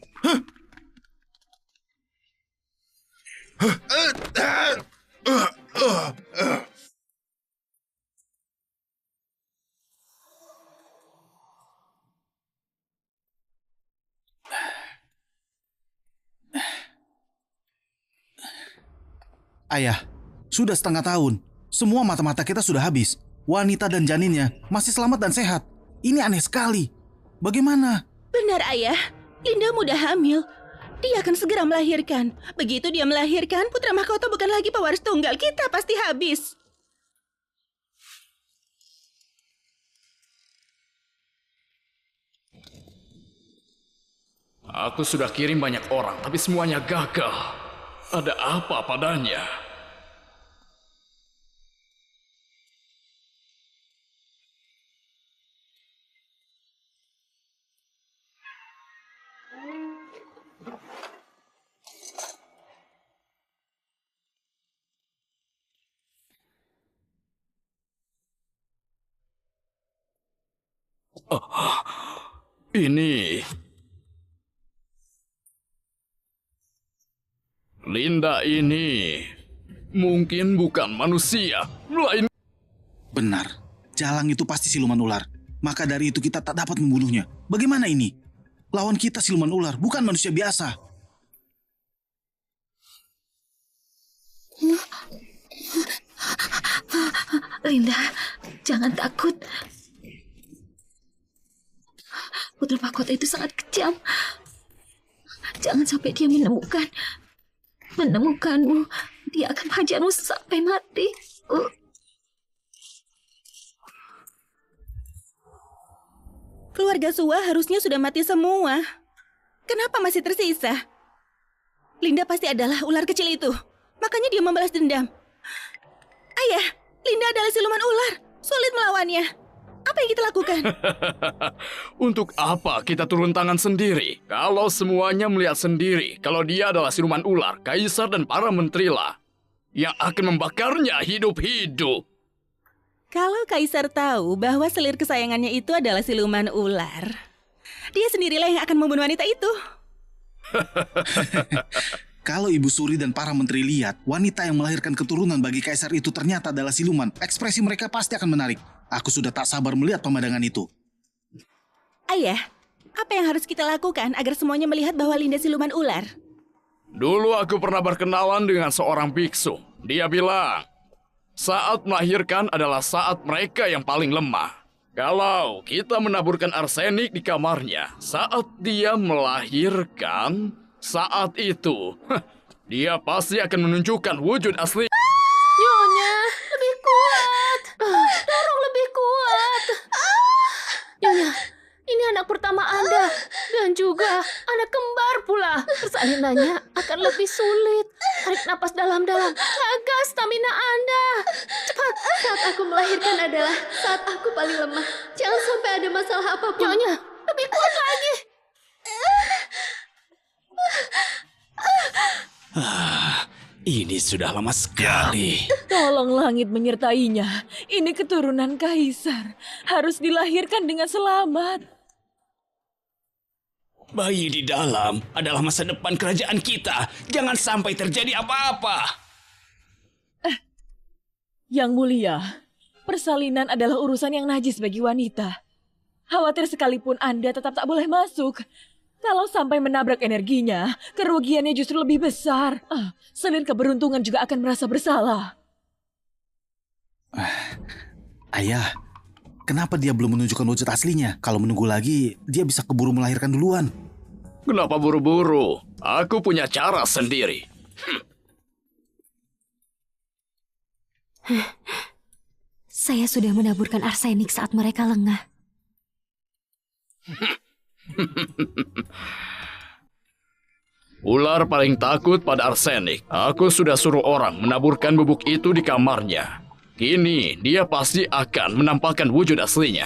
Ayah, sudah setengah tahun. Semua mata-mata kita sudah habis. Wanita dan janinnya masih selamat dan sehat. Ini aneh sekali. Bagaimana? Benar, Ayah. Linda mudah hamil. Dia akan segera melahirkan. Begitu dia melahirkan, putra mahkota bukan lagi pewaris tunggal. Kita pasti habis. Aku sudah kirim banyak orang, tapi semuanya gagal. Ada apa padanya? Ini Linda ini mungkin bukan manusia, melainkan... Benar, Jalang itu pasti siluman ular. Maka dari itu kita tak dapat membunuhnya. Bagaimana ini? Lawan kita siluman ular, bukan manusia biasa. Linda, jangan takut. Putra mahkota itu sangat kejam. Jangan sampai dia menemukanmu. Dia akan menghajarmu sampai mati. Keluarga Sua harusnya sudah mati semua. Kenapa masih tersisa? Linda pasti adalah ular kecil itu. Makanya dia membalas dendam. Ayah, Linda adalah siluman ular. Sulit melawannya. Apa yang kita lakukan? Untuk apa kita turun tangan sendiri? Kalau semuanya melihat sendiri, kalau dia adalah siluman ular, kaisar dan para menteri lah yang akan membakarnya hidup-hidup. Kalau kaisar tahu bahwa selir kesayangannya itu adalah siluman ular, dia sendirilah yang akan membunuh wanita itu. Kalau Ibu Suri dan para menteri lihat wanita yang melahirkan keturunan bagi kaisar itu ternyata adalah siluman, ekspresi mereka pasti akan menarik. Aku sudah tak sabar melihat pemandangan itu. Ayah, apa yang harus kita lakukan agar semuanya melihat bahwa Linda siluman ular? Dulu aku pernah berkenalan dengan seorang biksu. Dia bilang, saat melahirkan adalah saat mereka yang paling lemah. Kalau kita menaburkan arsenik di kamarnya, saat dia melahirkan, saat itu, dia pasti akan menunjukkan wujud asli. Nyonya, lebih kuat. Tolong lebih kuat. Nyonya, ini anak pertama Anda. Dan juga anak kembar pula. Persalinannya akan lebih sulit. Tarik napas dalam-dalam. Jaga stamina Anda. Cepat. Saat aku melahirkan adalah saat aku paling lemah. Jangan sampai ada masalah apapun. Nyonya, lebih kuat lagi. Ini sudah lama sekali. Tolong langit menyertainya. Ini keturunan kaisar. Harus dilahirkan dengan selamat. Bayi di dalam adalah masa depan kerajaan kita. Jangan sampai terjadi apa-apa. Yang mulia, persalinan adalah urusan yang najis bagi wanita. Khawatir sekalipun Anda tetap tak boleh masuk. Kalau sampai menabrak energinya, kerugiannya justru lebih besar. Selir keberuntungan juga akan merasa bersalah. Ayah, kenapa dia belum menunjukkan wujud aslinya? Kalau menunggu lagi, dia bisa keburu melahirkan duluan. Kenapa buru-buru? Aku punya cara sendiri. Saya sudah menaburkan arsenik saat mereka lengah. Ular paling takut pada arsenik. Aku sudah suruh orang menaburkan bubuk itu di kamarnya. Kini dia pasti akan menampakkan wujud aslinya.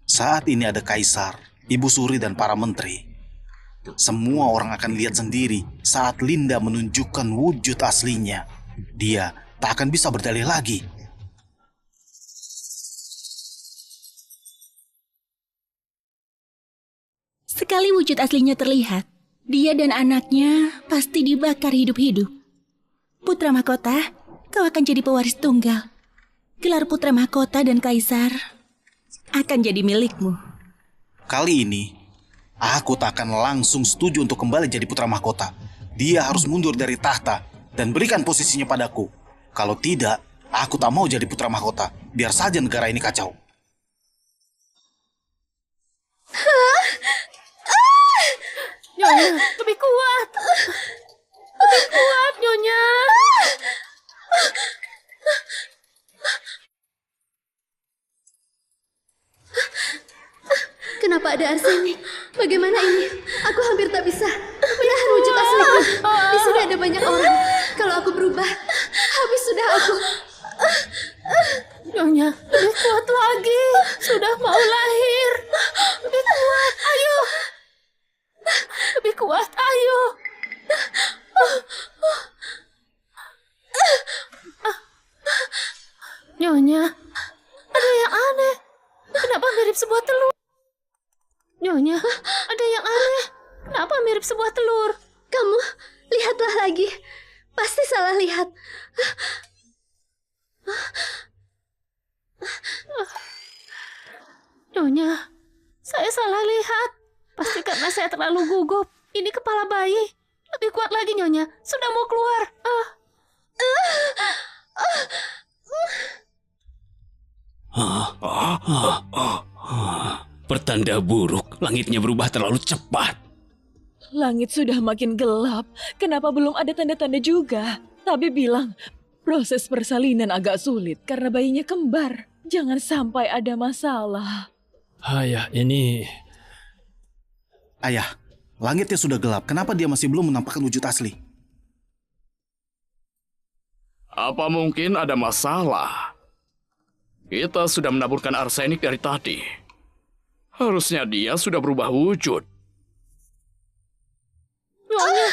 Saat ini ada kaisar, Ibu Suri dan para menteri. Semua orang akan lihat sendiri saat Linda menunjukkan wujud aslinya. Dia tak akan bisa berdalih lagi. Sekali wujud aslinya terlihat, dia dan anaknya pasti dibakar hidup-hidup. Putra Mahkota, kau akan jadi pewaris tunggal. Gelar Putra Mahkota dan Kaisar akan jadi milikmu. Kali ini, aku tak akan langsung setuju untuk kembali jadi Putra Mahkota. Dia harus mundur dari tahta dan berikan posisinya padaku. Kalau tidak, aku tak mau jadi Putra Mahkota. Biar saja negara ini kacau. Nyonya, lebih kuat. Lebih kuat, Nyonya. Kenapa ada arsenik? Bagaimana ini? Aku hampir tak bisa menahan wujud asliku. Di sini ada banyak orang. Kalau aku berubah, habis sudah aku. Nyonya, lebih kuat lagi. Sudah mau lahir. Lebih kuat, ayo. Lebih kuat, ayo. Nyonya, ada yang aneh. Kenapa mirip sebuah telur? Nyonya, ada yang aneh. Kenapa mirip sebuah telur? Kamu, lihatlah lagi. Pasti salah lihat. Nyonya, saya salah lihat. Pasti karena saya terlalu gugup. Ini kepala bayi. Lebih kuat lagi, Nyonya. Sudah mau keluar. Pertanda buruk, langitnya berubah terlalu cepat. Langit sudah makin gelap. Kenapa belum ada tanda-tanda juga? Tabi bilang, proses persalinan agak sulit karena bayinya kembar. Jangan sampai ada masalah. Ayah, ini... Ayah, langitnya sudah gelap. Kenapa dia masih belum menampakkan wujud asli? Apa mungkin ada masalah? Kita sudah menaburkan arsenik dari tadi. Harusnya dia sudah berubah wujud. Nyonya,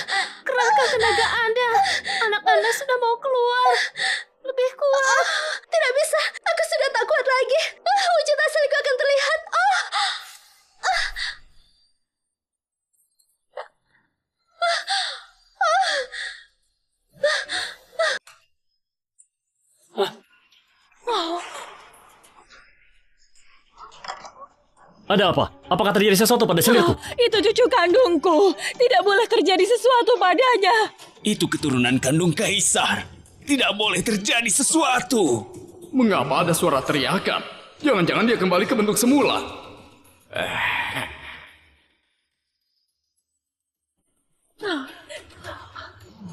kerahkan tenaga Anda. Anak Anda sudah mau keluar. Lebih kuat. Tidak bisa. Aku sudah tak kuat lagi. Wujud asliku akan terlihat. Ada apa? Apakah terjadi sesuatu pada selirku? Itu cucu kandungku. Tidak boleh terjadi sesuatu padanya. Itu keturunan kandung Kaisar. Tidak boleh terjadi sesuatu. Mengapa ada suara teriakan? Jangan-jangan dia kembali ke bentuk semula.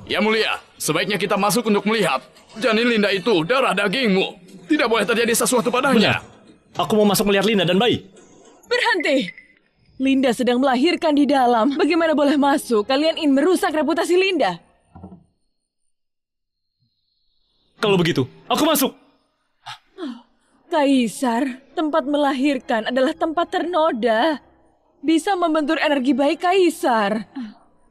Ya mulia, sebaiknya kita masuk untuk melihat. Janin Linda itu darah dagingmu. Tidak boleh terjadi sesuatu padanya. Benar. Aku mau masuk melihat Linda dan bayi. Berhenti. Linda sedang melahirkan di dalam. Bagaimana boleh masuk? Kalian ingin merusak reputasi Linda. Kalau begitu, aku masuk. Kaisar, tempat melahirkan adalah tempat ternoda. Bisa membentur energi baik Kaisar.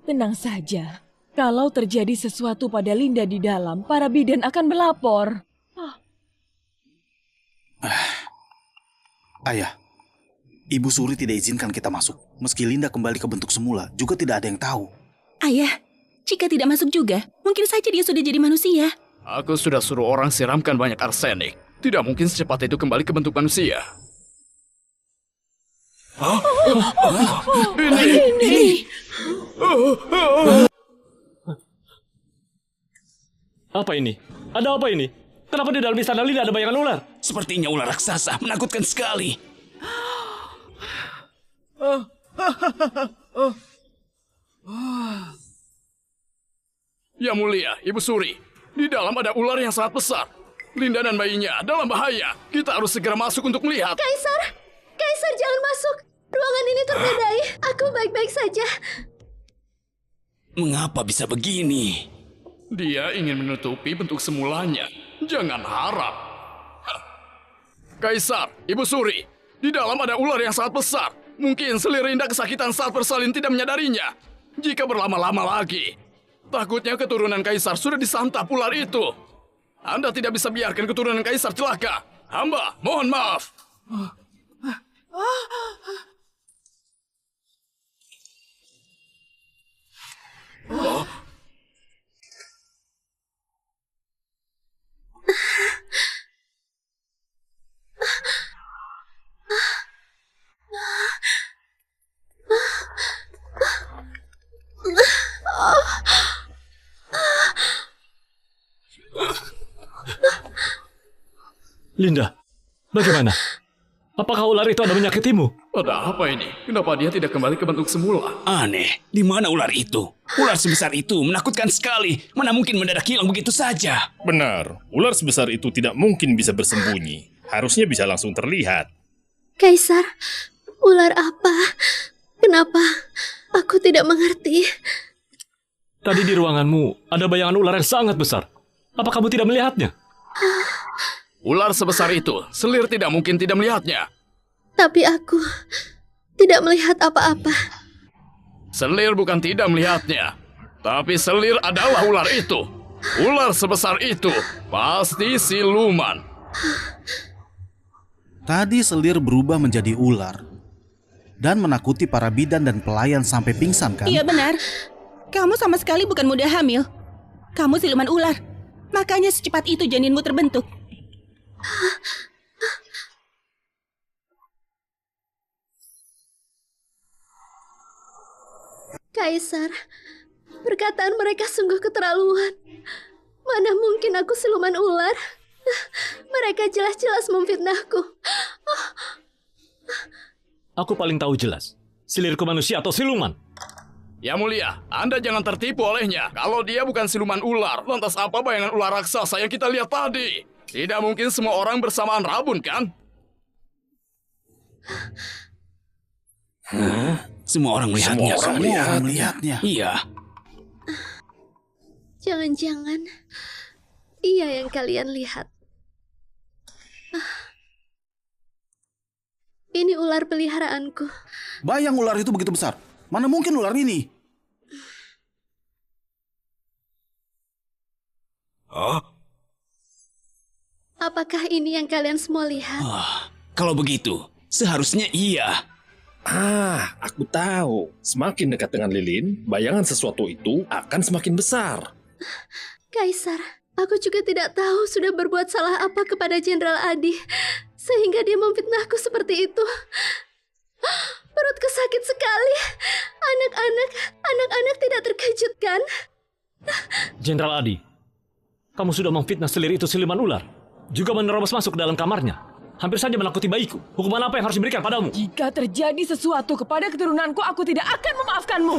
Tenang saja. Kalau terjadi sesuatu pada Linda di dalam, para bidan akan melapor. Ayah, Ibu Suri tidak izinkan kita masuk. Meski Linda kembali ke bentuk semula, juga tidak ada yang tahu. Ayah, jika tidak masuk juga, mungkin saja dia sudah jadi manusia. Aku sudah suruh orang siramkan banyak arsenik. Tidak mungkin secepat itu kembali ke bentuk manusia. Ini. Apa ini? Ada apa ini? Kenapa di dalam istana Linda ada bayangan ular? Sepertinya ular raksasa, menakutkan sekali. Ya mulia, Ibu Suri. Di dalam ada ular yang sangat besar. Linda dan bayinya dalam bahaya. Kita harus segera masuk untuk melihat. Kaisar! Kaisar, jangan masuk! Ruangan ini ternodai. Aku baik-baik saja. Mengapa bisa begini? Dia ingin menutupi bentuk semulanya. Jangan harap. Kaisar, Ibu Suri. Di dalam ada ular yang sangat besar. Mungkin selir Linda kesakitan saat bersalin tidak menyadarinya. Jika berlama-lama lagi, takutnya keturunan Kaisar sudah disantap ular itu. Anda tidak bisa biarkan keturunan Kaisar celaka. Hamba, mohon maaf. Oh. Linda, bagaimana? Apakah ular itu ada menyakitimu? Ada apa ini? Kenapa dia tidak kembali ke bentuk semula? Aneh, di mana ular itu? Ular sebesar itu menakutkan sekali. Mana mungkin mendadak hilang begitu saja? Benar, ular sebesar itu tidak mungkin bisa bersembunyi. Harusnya bisa langsung terlihat. Kaisar, ular apa? Kenapa? Aku tidak mengerti. Tadi di ruanganmu ada bayangan ular yang sangat besar. Apa kamu tidak melihatnya? Ular sebesar itu, selir tidak mungkin tidak melihatnya. Tapi aku tidak melihat apa-apa. Selir bukan tidak melihatnya, tapi selir adalah ular itu. Ular sebesar itu pasti siluman. Tadi selir berubah menjadi ular dan menakuti para bidan dan pelayan sampai pingsan, kan? Iya benar. Kamu sama sekali bukan muda hamil. Kamu siluman ular. Makanya secepat itu janinmu terbentuk. Kaisar, perkataan mereka sungguh keterlaluan. Mana mungkin aku siluman ular? Mereka jelas-jelas memfitnahku. Aku paling tahu jelas. Selirku manusia atau siluman? Ya mulia, Anda jangan tertipu olehnya. Kalau dia bukan siluman ular, lantas apa bayangan ular raksasa yang kita lihat tadi? Tidak mungkin semua orang bersamaan rabun, kan? Semua orang melihatnya. Semua orang melihatnya. Iya. Jangan-jangan iya yang kalian lihat. Ini ular peliharaanku. Bayang ular itu begitu besar. Mana mungkin ular ini? Apakah ini yang kalian semua lihat? Kalau begitu, seharusnya iya. Aku tahu. Semakin dekat dengan lilin, bayangan sesuatu itu akan semakin besar. Kaisar, aku juga tidak tahu sudah berbuat salah apa kepada Jenderal Adi, sehingga dia seperti itu. Perutku sakit sekali. Anak-anak tidak terkejut, kan? Jenderal Adi, kamu sudah memfitnah selir itu siluman ular. Juga menerobos masuk ke dalam kamarnya. Hampir saja menakuti bayiku. Hukuman apa yang harus diberikan padamu? Jika terjadi sesuatu kepada keturunanku, aku tidak akan memaafkanmu.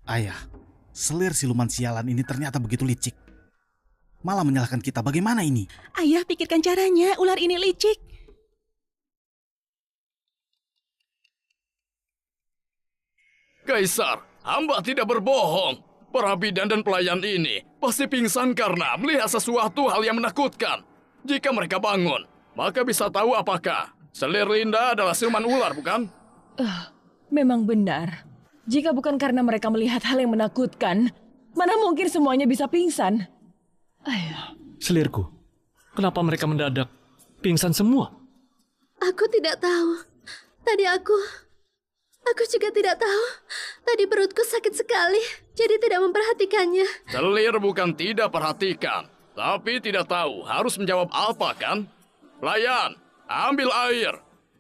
Ayah, selir siluman sialan ini ternyata begitu licik. Malah menyalahkan kita. Bagaimana ini? Ayah, pikirkan caranya. Ular ini licik. Kaisar, hamba tidak berbohong. Para bidan dan pelayan ini pasti pingsan karena melihat sesuatu hal yang menakutkan. Jika mereka bangun, maka bisa tahu apakah selir Linda adalah siluman ular, bukan? Memang benar. Jika bukan karena mereka melihat hal yang menakutkan, mana mungkin semuanya bisa pingsan? Selirku, kenapa mereka mendadak pingsan semua? Aku tidak tahu. Tadi aku juga tidak tahu. Tadi perutku sakit sekali, jadi tidak memperhatikannya. Selir bukan tidak perhatikan, tapi tidak tahu harus menjawab apa, kan? Pelayan, ambil air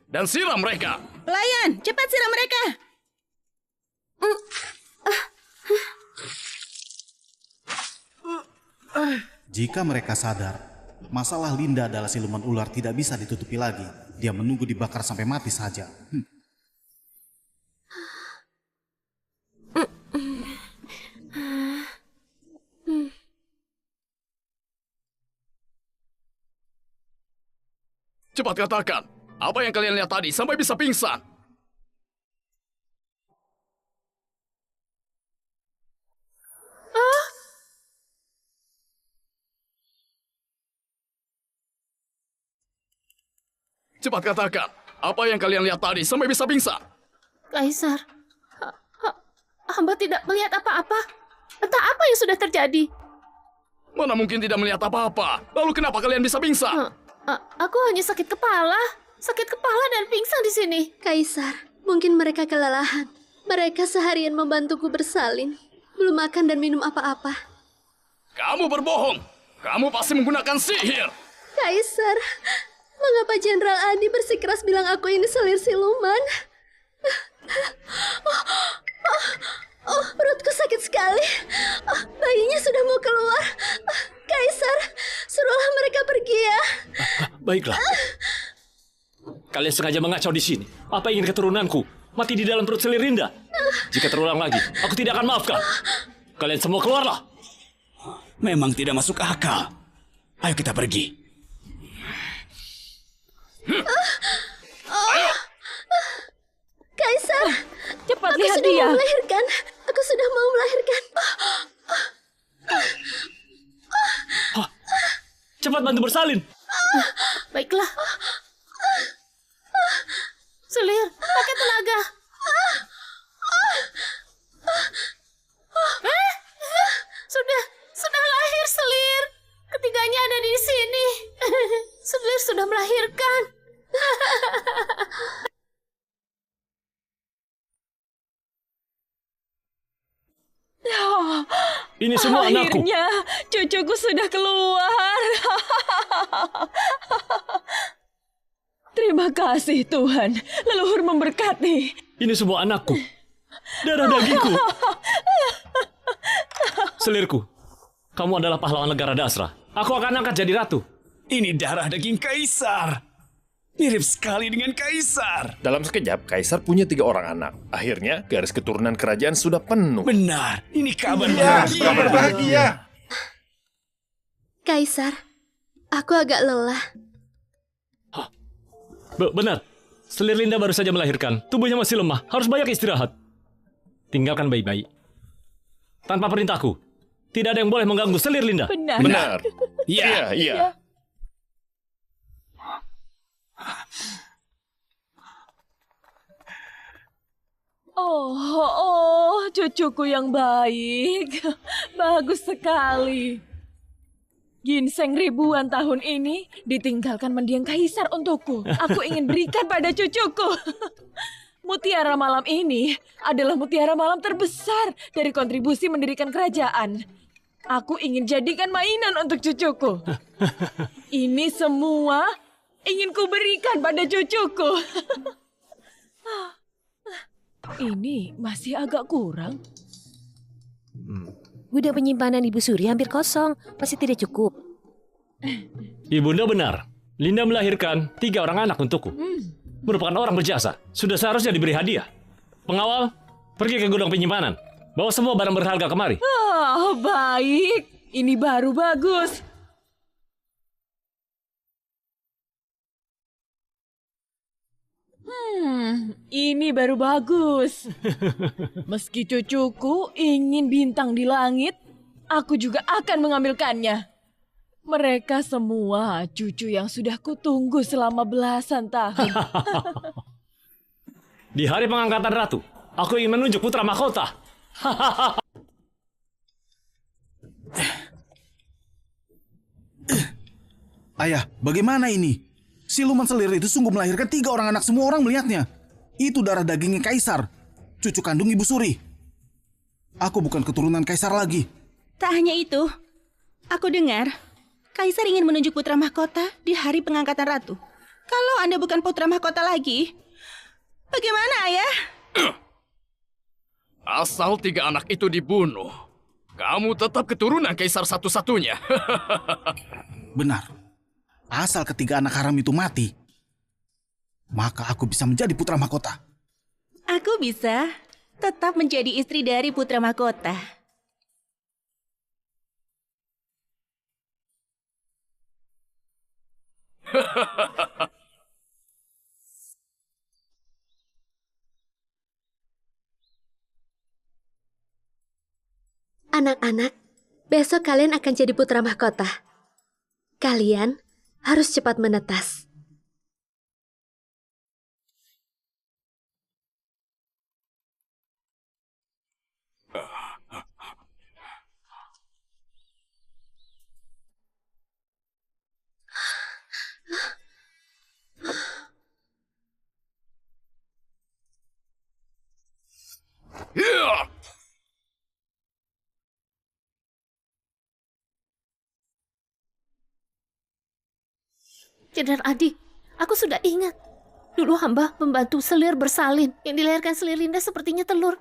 dan siram mereka. Pelayan, cepat siram mereka. Jika mereka sadar, Masalah Linda adalah siluman ular tidak bisa ditutupi lagi. Dia menunggu dibakar sampai mati saja. Cepat katakan, apa yang kalian lihat tadi sampai bisa pingsan? Cepat katakan, apa yang kalian lihat tadi sampai bisa pingsan? Kaisar, hamba tidak melihat apa-apa. Entah apa yang sudah terjadi. Mana mungkin tidak melihat apa-apa? Lalu kenapa kalian bisa pingsan? Aku hanya sakit kepala dan pingsan di sini. Kaisar, mungkin mereka kelelahan. Mereka seharian membantuku bersalin, belum makan dan minum apa-apa. Kamu berbohong. Kamu pasti menggunakan sihir. Kaisar, mengapa Jenderal Adi bersikeras bilang aku ini selir siluman? Perutku sakit sekali. Bayinya sudah mau keluar. Kaisar, suruhlah mereka pergi ya. Baiklah. Kalian sengaja mengacau di sini. Apa ingin keturunanku mati di dalam perut selir Linda? Jika terulang lagi, aku tidak akan maafkan. Kalian semua keluarlah. Memang tidak masuk akal. Ayo kita pergi. Ayo. Kaisar, cepat aku lihat sudah dia. mau melahirkan. Aku sudah mau melahirkan. Cepat bantu bersalin. Baiklah. Selir, pakai tenaga. Sudah lahir Selir. Ketiganya ada di sini. Selir sudah melahirkan. Ini semua anakku. Akhirnya cucuku sudah keluar. Terima kasih Tuhan. Leluhur memberkati. Ini semua anakku. Darah dagingku. Selirku, kamu adalah pahlawan negara Dasra. Aku akan angkat jadi ratu. Ini darah daging kaisar. Mirip sekali dengan kaisar. Dalam sekejap, kaisar punya 3 orang anak. Akhirnya, garis keturunan kerajaan sudah penuh. Benar, ini kabar bahagia. Kabar bahagia. Kaisar, aku agak lelah. Benar, selir Linda baru saja melahirkan. Tubuhnya masih lemah, harus banyak istirahat. Tinggalkan bayi-bayi. Tanpa perintahku, tidak ada yang boleh mengganggu selir Linda. Benar. Iya. Oh, cucuku yang baik. Bagus sekali. Ginseng ribuan tahun ini ditinggalkan mendiang kaisar untukku. Aku ingin berikan pada cucuku. Mutiara malam ini adalah mutiara malam terbesar dari kontribusi mendirikan kerajaan. Aku ingin jadikan mainan untuk cucuku. Ini semua ingin kuberikan pada cucuku. Ini masih agak kurang. Gudang penyimpanan Ibu Suri hampir kosong, masih tidak cukup. Ibunda benar. Linda melahirkan 3 orang anak untukku. Merupakan orang berjasa. Sudah seharusnya diberi hadiah. Pengawal, pergi ke gudang penyimpanan. Bawa semua barang berharga kemari. Oh, baik. Ini baru bagus. Ini baru bagus. Meski cucuku ingin bintang di langit, aku juga akan mengambilkannya. Mereka semua cucu yang sudah kutunggu selama belasan tahun. Di hari pengangkatan ratu, aku ingin menunjuk putra mahkota. Ayah, bagaimana ini? Siluman selir itu sungguh melahirkan 3 orang anak, semua orang melihatnya. Itu darah dagingnya kaisar, cucu kandung Ibu Suri. Aku bukan keturunan kaisar lagi. Tak hanya itu, aku dengar kaisar ingin menunjuk putra mahkota di hari pengangkatan ratu. Kalau Anda bukan putra mahkota lagi, bagaimana ayah? Asal 3 anak itu dibunuh, kamu tetap keturunan kaisar satu-satunya. Benar. Asal ketiga anak haram itu mati, maka aku bisa menjadi putra mahkota. Aku bisa tetap menjadi istri dari putra mahkota. Anak-anak, besok kalian akan jadi putra mahkota. Kalian harus cepat menetas. Jenderal Adi, aku sudah ingat. Dulu hamba membantu selir bersalin. Yang dilahirkan selir Linda sepertinya telur.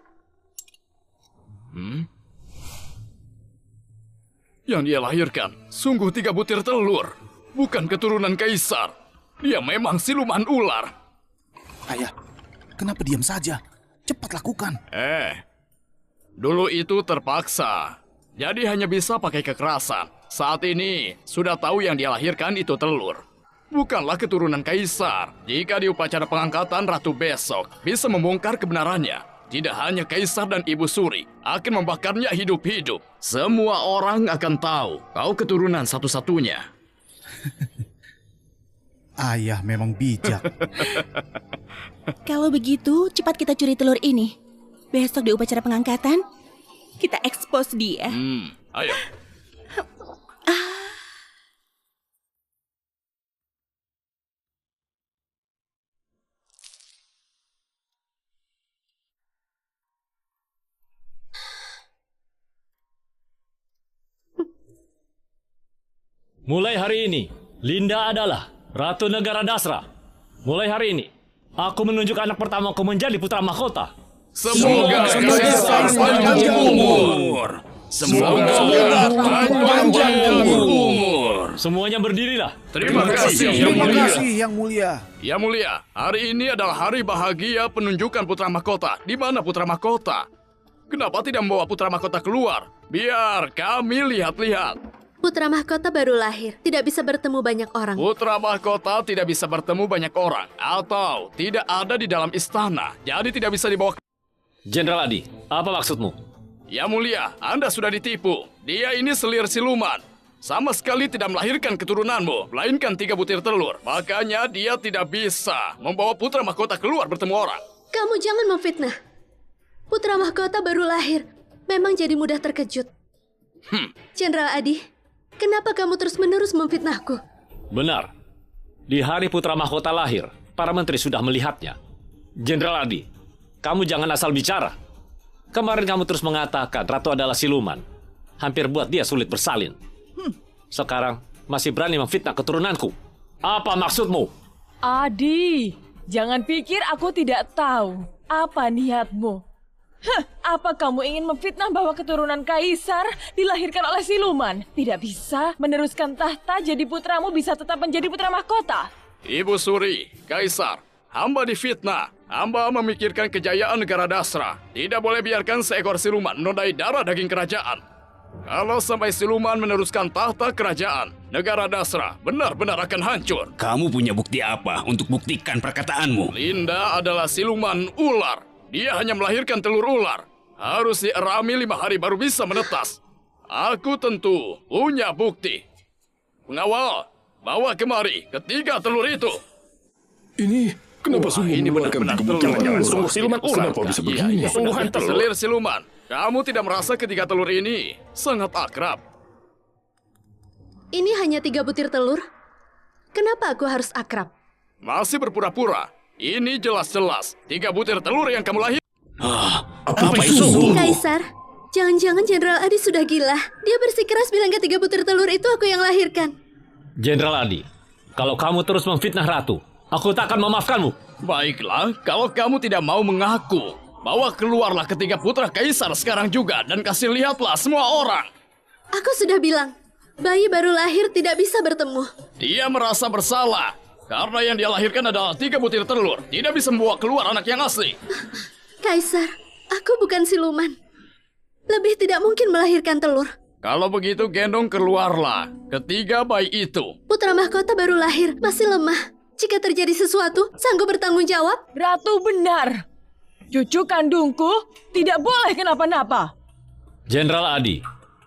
Yang dia lahirkan sungguh 3 butir telur. Bukan keturunan kaisar. Dia memang siluman ular. Ayah, kenapa diam saja? Cepat lakukan. Dulu itu terpaksa. Jadi hanya bisa pakai kekerasan. Saat ini sudah tahu yang dia lahirkan itu telur. Bukanlah keturunan kaisar. Jika di upacara pengangkatan ratu besok bisa membongkar kebenarannya, tidak hanya kaisar dan ibu suri akan membakarnya hidup-hidup. Semua orang akan tahu kau keturunan satu-satunya. Ayah memang bijak. Kalau begitu, cepat kita curi telur ini. Besok di upacara pengangkatan, kita ekspos dia. Ayo. Mulai hari ini, Linda adalah Ratu Negara Dasra. Mulai hari ini, aku menunjuk anak pertamaku menjadi putra mahkota. Semoga kaisar panjang umur. Semoga panjang umur. Semuanya berdirilah. Terima kasih, Yang Mulia. Ya Mulia, hari ini adalah hari bahagia penunjukan putra mahkota. Di mana putra mahkota? Kenapa tidak membawa putra mahkota keluar? Biar kami lihat-lihat. Putra mahkota baru lahir, tidak bisa bertemu banyak orang. Putra mahkota tidak bisa bertemu banyak orang, atau tidak ada di dalam istana, jadi tidak bisa dibawa. Jenderal Adi, apa maksudmu? Ya Mulia, Anda sudah ditipu. Dia ini selir siluman. Sama sekali tidak melahirkan keturunanmu, melainkan 3 butir telur. Makanya dia tidak bisa membawa putra mahkota keluar bertemu orang. Kamu jangan memfitnah. Putra mahkota baru lahir, memang jadi mudah terkejut. Jenderal Adi, kenapa kamu terus-menerus memfitnahku? Benar. Di hari putra mahkota lahir, para menteri sudah melihatnya. Jenderal Adi, kamu jangan asal bicara. Kemarin kamu terus mengatakan Ratu adalah siluman. Hampir buat dia sulit bersalin. Sekarang masih berani memfitnah keturunanku. Apa maksudmu? Adi, jangan pikir aku tidak tahu apa niatmu. Apa kamu ingin memfitnah bahwa keturunan kaisar dilahirkan oleh siluman? Tidak bisa meneruskan tahta, jadi putramu bisa tetap menjadi putra mahkota. Ibu Suri, kaisar, hamba difitnah. Hamba memikirkan kejayaan negara Dasra. Tidak boleh biarkan seekor siluman menodai darah daging kerajaan. Kalau sampai siluman meneruskan tahta kerajaan, negara Dasra benar-benar akan hancur. Kamu punya bukti apa untuk buktikan perkataanmu? Linda adalah siluman ular. Dia hanya melahirkan telur ular. Harus dierami 5 hari baru bisa menetas. Aku tentu punya bukti. Pengawal, bawa kemari ketiga telur itu. Ini kenapa sungguh ini mengeluarkan benar-benar tiga butir telur. telur? Sungguh siluman ular. Kenapa bisa begini? Iya, Sungguhan telur. selir siluman. Kamu tidak merasa ketiga telur ini sangat akrab? Ini hanya 3 butir telur. Kenapa aku harus akrab? Masih berpura-pura. Ini jelas-jelas 3 butir telur yang kamu lahir. Apa itu? Kaisar, jangan-jangan Jenderal Adi sudah gila. Dia bersikeras bilang 3 butir telur itu aku yang lahirkan. Jenderal Adi, kalau kamu terus memfitnah Ratu, aku tak akan memaafkanmu. Baiklah, kalau kamu tidak mau mengaku, bawa keluarlah ketiga putra kaisar sekarang juga dan kasih lihatlah semua orang. Aku sudah bilang, Bayi baru lahir tidak bisa bertemu. Dia merasa bersalah karena yang dia lahirkan adalah 3 butir telur. Tidak bisa membawa keluar anak yang asli. Kaisar, aku bukan siluman. Lebih tidak mungkin melahirkan telur. Kalau begitu gendong keluarlah ketiga bayi itu. Putra mahkota baru lahir, masih lemah. Jika terjadi sesuatu, sanggup bertanggung jawab? Ratu benar. Cucu kandungku tidak boleh kenapa-napa. Jenderal Adi,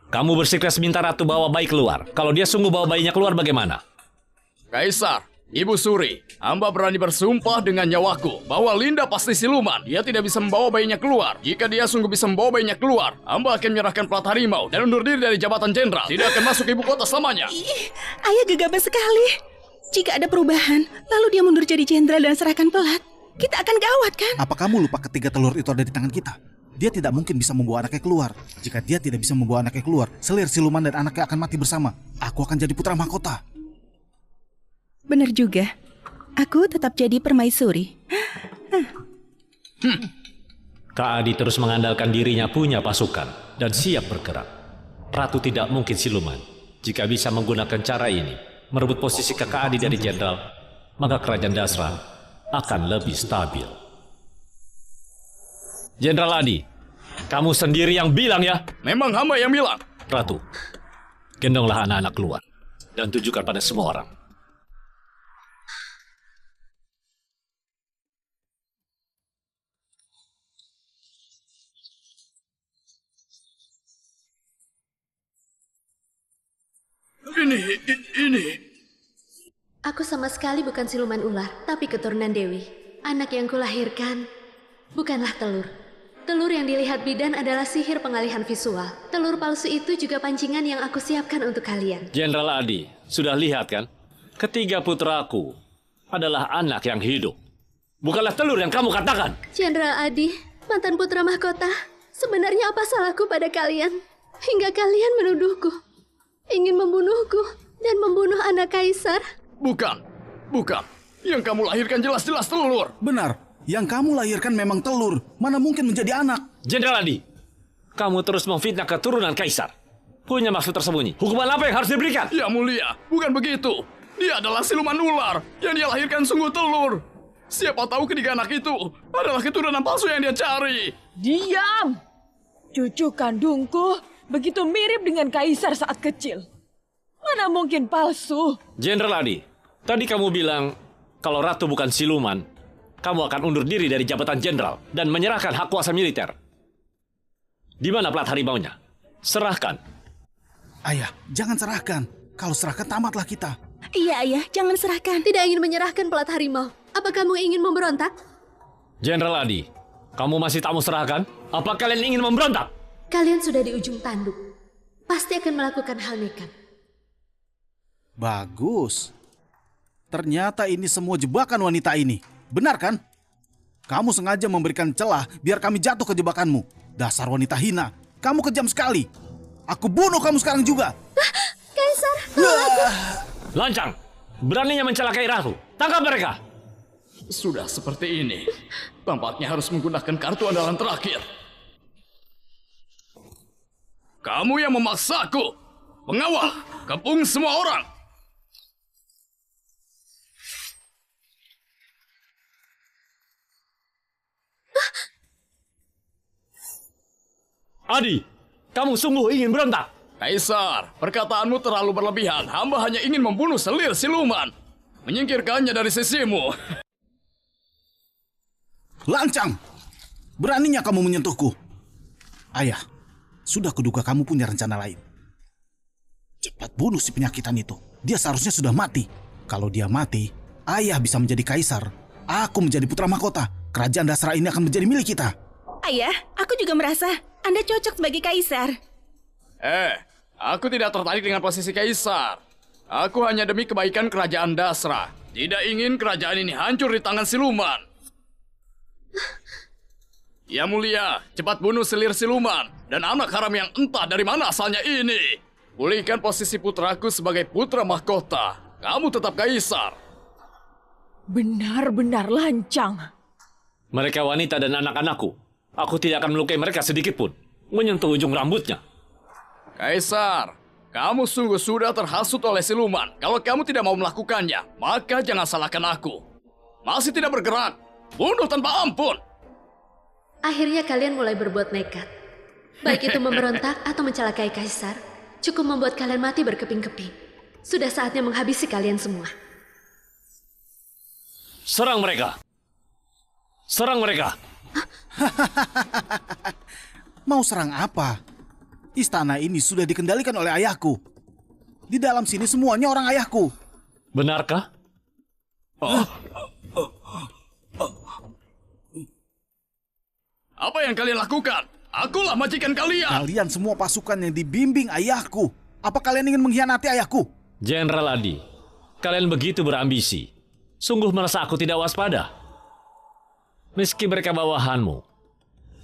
kamu bersikeras minta Ratu bawa bayi keluar. Kalau dia sungguh bawa bayinya keluar bagaimana? Kaisar, Ibu Suri, hamba berani bersumpah dengan nyawaku bahwa Linda pasti siluman. Dia tidak bisa membawa bayinya keluar. Jika dia sungguh bisa membawa bayinya keluar, hamba akan menyerahkan pelat harimau dan undur diri dari jabatan jenderal. Tidak akan masuk ibu kota selamanya. Ayah gegabah sekali. Jika ada perubahan, lalu dia mundur jadi jenderal dan serahkan pelat, kita akan gawat kan? Apa kamu lupa ketiga telur itu ada di tangan kita? Dia tidak mungkin bisa membawa anaknya keluar. Jika dia tidak bisa membawa anaknya keluar, selir siluman dan anaknya akan mati bersama. Aku akan jadi putra mahkota. Benar juga. Aku tetap jadi permaisuri. Kak Adi terus mengandalkan dirinya punya pasukan dan siap bergerak. Ratu tidak mungkin siluman. Jika bisa menggunakan cara ini, merebut posisi Kakak Adi dari jenderal, maka kerajaan Dasra akan lebih stabil. Jenderal Adi, kamu sendiri yang bilang ya? Memang hamba yang bilang. Ratu, gendonglah anak-anak keluar dan tunjukkan pada semua orang. Ini. Aku sama sekali bukan siluman ular, tapi keturunan Dewi. Anak yang kulahirkan bukanlah telur. Telur yang dilihat bidan adalah sihir pengalihan visual. Telur palsu itu juga pancingan yang aku siapkan untuk kalian. Jenderal Adi, sudah lihat kan? Ketiga putraku adalah anak yang hidup. Bukanlah telur yang kamu katakan. Jenderal Adi, mantan putra mahkota, sebenarnya apa salahku pada kalian? Hingga kalian menuduhku, ingin membunuhku dan membunuh anak kaisar. Bukan. Yang kamu lahirkan jelas-jelas telur. Benar, yang kamu lahirkan memang telur. Mana mungkin menjadi anak? Jenderal Adi, kamu terus memfitnah keturunan kaisar. Punya maksud tersembunyi. Hukuman apa yang harus diberikan? Ya mulia, bukan begitu. Dia adalah siluman ular. Yang dia lahirkan sungguh telur. Siapa tahu ketiga anak itu adalah keturunan palsu yang dia cari. Diam! Cucu kandungku begitu mirip dengan kaisar saat kecil. Mana mungkin palsu? Jenderal Adi, tadi kamu bilang kalau Ratu bukan siluman, kamu akan undur diri dari jabatan jenderal dan menyerahkan hak kuasa militer. Di mana plat harimaunya? Serahkan. Ayah, jangan serahkan. Kalau serahkan tamatlah kita. Iya, ayah, jangan serahkan. Tidak ingin menyerahkan pelat harimau. Apa kamu ingin memberontak? Jenderal Adi, kamu masih tak mau serahkan? Apa kalian ingin memberontak? Kalian sudah di ujung tanduk. Pasti akan melakukan hal nekat. Bagus. Ternyata ini semua jebakan wanita ini. Benar kan? Kamu sengaja memberikan celah biar kami jatuh ke jebakanmu. Dasar wanita hina. Kamu kejam sekali. Aku bunuh kamu sekarang juga. Kaisar, tolong aku. Lancang, beraninya mencelakai Ratu. Tangkap mereka. Sudah seperti ini. Tampaknya harus menggunakan kartu andalan terakhir. Kamu yang memaksaku. Pengawal, kepung semua orang. Adi, kamu sungguh ingin berontak? Kaisar, perkataanmu terlalu berlebihan. Hamba hanya ingin membunuh selir siluman. Menyingkirkannya dari sisimu. Lancang! Beraninya kamu menyentuhku. Ayah, sudah kuduga kamu punya rencana lain. Cepat bunuh si penyakitan itu. Dia seharusnya sudah mati. Kalau dia mati, ayah bisa menjadi kaisar. Aku menjadi putra mahkota. Kerajaan Dasra ini akan menjadi milik kita. Ayah, aku juga merasa Anda cocok sebagai kaisar. Aku tidak tertarik dengan posisi kaisar. Aku hanya demi kebaikan kerajaan Dasra. Tidak ingin kerajaan ini hancur di tangan siluman. Ya mulia, cepat bunuh selir siluman dan anak haram yang entah dari mana asalnya ini. Pulihkan posisi putraku sebagai putra mahkota. Kamu tetap kaisar. Benar-benar lancang. Mereka wanita dan anak-anakku. Aku tidak akan melukai mereka sedikit pun. Menyentuh ujung rambutnya. Kaisar, Kamu sungguh sudah terhasut oleh siluman. Kalau kamu tidak mau melakukannya, maka jangan salahkan aku. Masih tidak bergerak. Bunuh tanpa ampun. Akhirnya kalian mulai berbuat nekat. Baik itu memberontak atau mencelakai kaisar, cukup membuat kalian mati berkeping-keping. Sudah saatnya menghabisi kalian semua. Serang mereka! Serang mereka! Mau serang apa? Istana ini sudah dikendalikan oleh ayahku. Di dalam sini semuanya orang ayahku. Benarkah? Apa yang kalian lakukan? Akulah majikan kalian. Kalian semua pasukan yang dibimbing ayahku. Apa kalian ingin mengkhianati ayahku? Jenderal Adi, kalian begitu berambisi. Sungguh merasa aku tidak waspada. Meski mereka bawahanmu,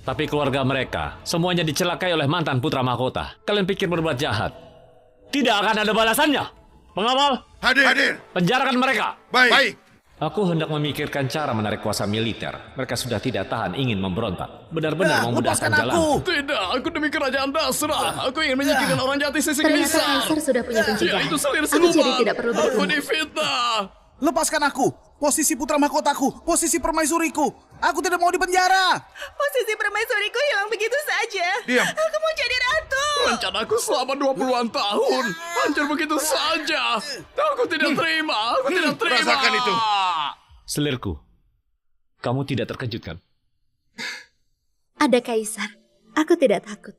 tapi keluarga mereka semuanya dicelakai oleh mantan putra mahkota. Kalian pikir berbuat jahat? Tidak akan ada balasannya. Pengawal, hadir. Penjarakan mereka. Baik. Aku hendak memikirkan cara menarik kuasa militer. Mereka sudah tidak tahan ingin memberontak. Benar-benar memudahkan jalan. Tidak, aku demi kerajaan Basra. Aku ingin menyingkirkan orang jahat di sisi Ternyata kaisar. kaisar sudah punya pencegahan. Dia itu selir Aku jadi siluman. tidak perlu Aku berguna. difitnah. Lepaskan aku. Posisi putra mahkotaku. Posisi permaisuriku. Aku tidak mau dipenjara. Posisi permaisuriku hilang begitu saja. Diam. Aku mau jadi ratu. Rencanaku selama 20-an tahun hancur begitu saja. Aku tidak terima. Aku tidak terima. Rasakan itu. Selirku, kamu tidak terkejut kan? Ada kaisar. Aku tidak takut.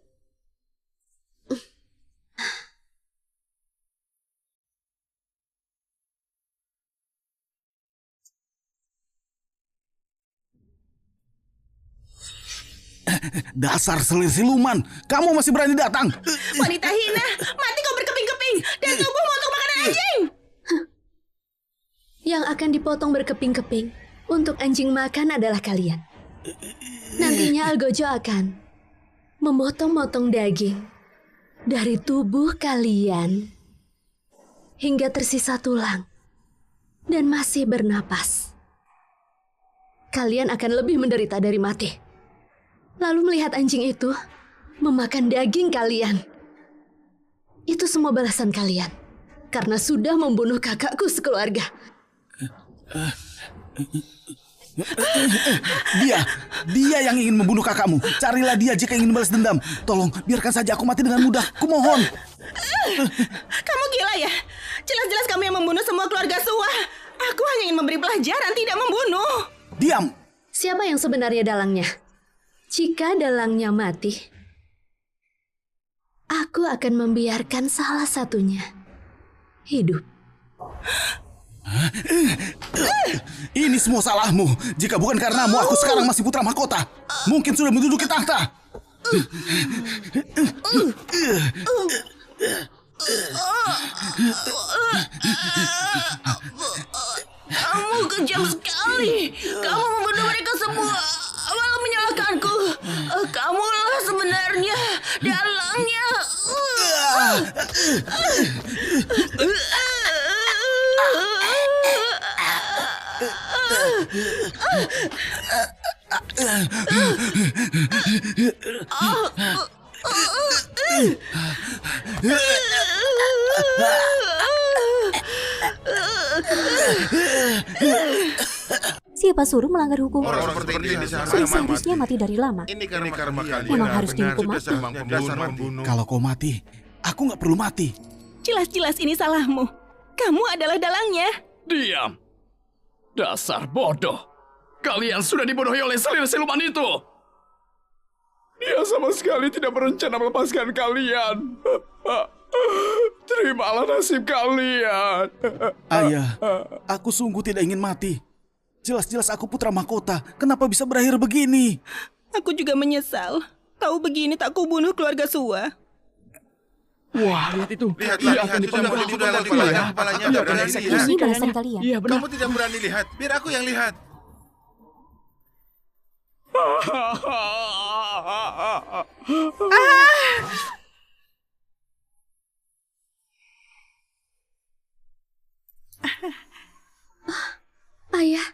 Dasar selir siluman. Kamu masih berani datang. Wanita hina, mati kau berkeping-keping dan tubuhmu untuk makanan anjing. Yang akan dipotong berkeping-keping untuk anjing makan adalah kalian. Nantinya Algojo akan memotong-motong daging dari tubuh kalian hingga tersisa tulang dan masih bernapas. Kalian akan lebih menderita dari mati. Lalu melihat anjing itu memakan daging kalian. Itu semua balasan kalian karena sudah membunuh kakakku sekeluarga. Dia yang ingin membunuh kakakmu. Carilah dia jika ingin balas dendam. Tolong, biarkan saja aku mati dengan mudah. Kumohon. Kamu gila ya? Jelas-jelas kamu yang membunuh semua keluarga Suwa. Aku hanya ingin memberi pelajaran, tidak membunuh. Diam. Siapa yang sebenarnya dalangnya? Jika dalangnya mati, aku akan membiarkan salah satunya hidup. Ini semua salahmu. Jika bukan karenamu, aku sekarang masih putra mahkota. Mungkin sudah menduduki tahta. Kamu kejam sekali. Kamu membunuh mereka semua, malah menyalahkanku. Kamulah sebenarnya dalangnya. Siapa suruh melanggar hukum? Orang seperti ini Sudah seharusnya mati dari lama. Ini karma kalian. Memang harus dihukum mati. Dasar membunuh. Kalau kau mati, aku nggak perlu mati. Jelas-jelas ini salahmu. Kamu adalah dalangnya. Diam. Dasar bodoh. Kalian sudah dibodohi oleh selir siluman itu. Dia sama sekali tidak berencana melepaskan kalian. Terimalah nasib kalian. Ayah, aku sungguh tidak ingin mati. Jelas-jelas aku putra mahkota. Kenapa bisa berakhir begini? Aku juga menyesal. Tahu begini tak kubunuh keluarga Suwa. Wah, lihat itu. Lihatlah, Dia akan dipanggang. kepalanya udah berani lihat. Ini balasan kalian. Iya, benar. Kamu tidak berani lihat, biar aku yang lihat. Ayah,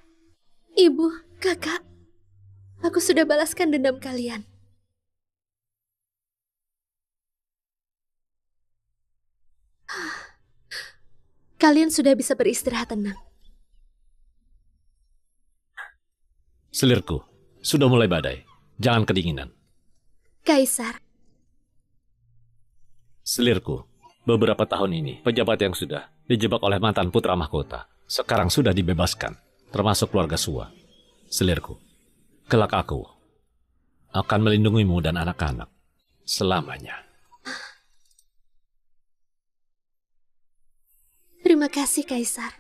ibu, kakak, aku sudah balaskan dendam kalian. Kalian sudah bisa beristirahat tenang. Selirku, sudah mulai badai. Jangan kedinginan. Kaisar, Selirku, beberapa tahun ini pejabat yang sudah dijebak oleh mantan putra mahkota sekarang sudah dibebaskan, termasuk keluarga Sua. Selirku, kelak aku akan melindungimu dan anak-anak selamanya. terima kasih Kaisar.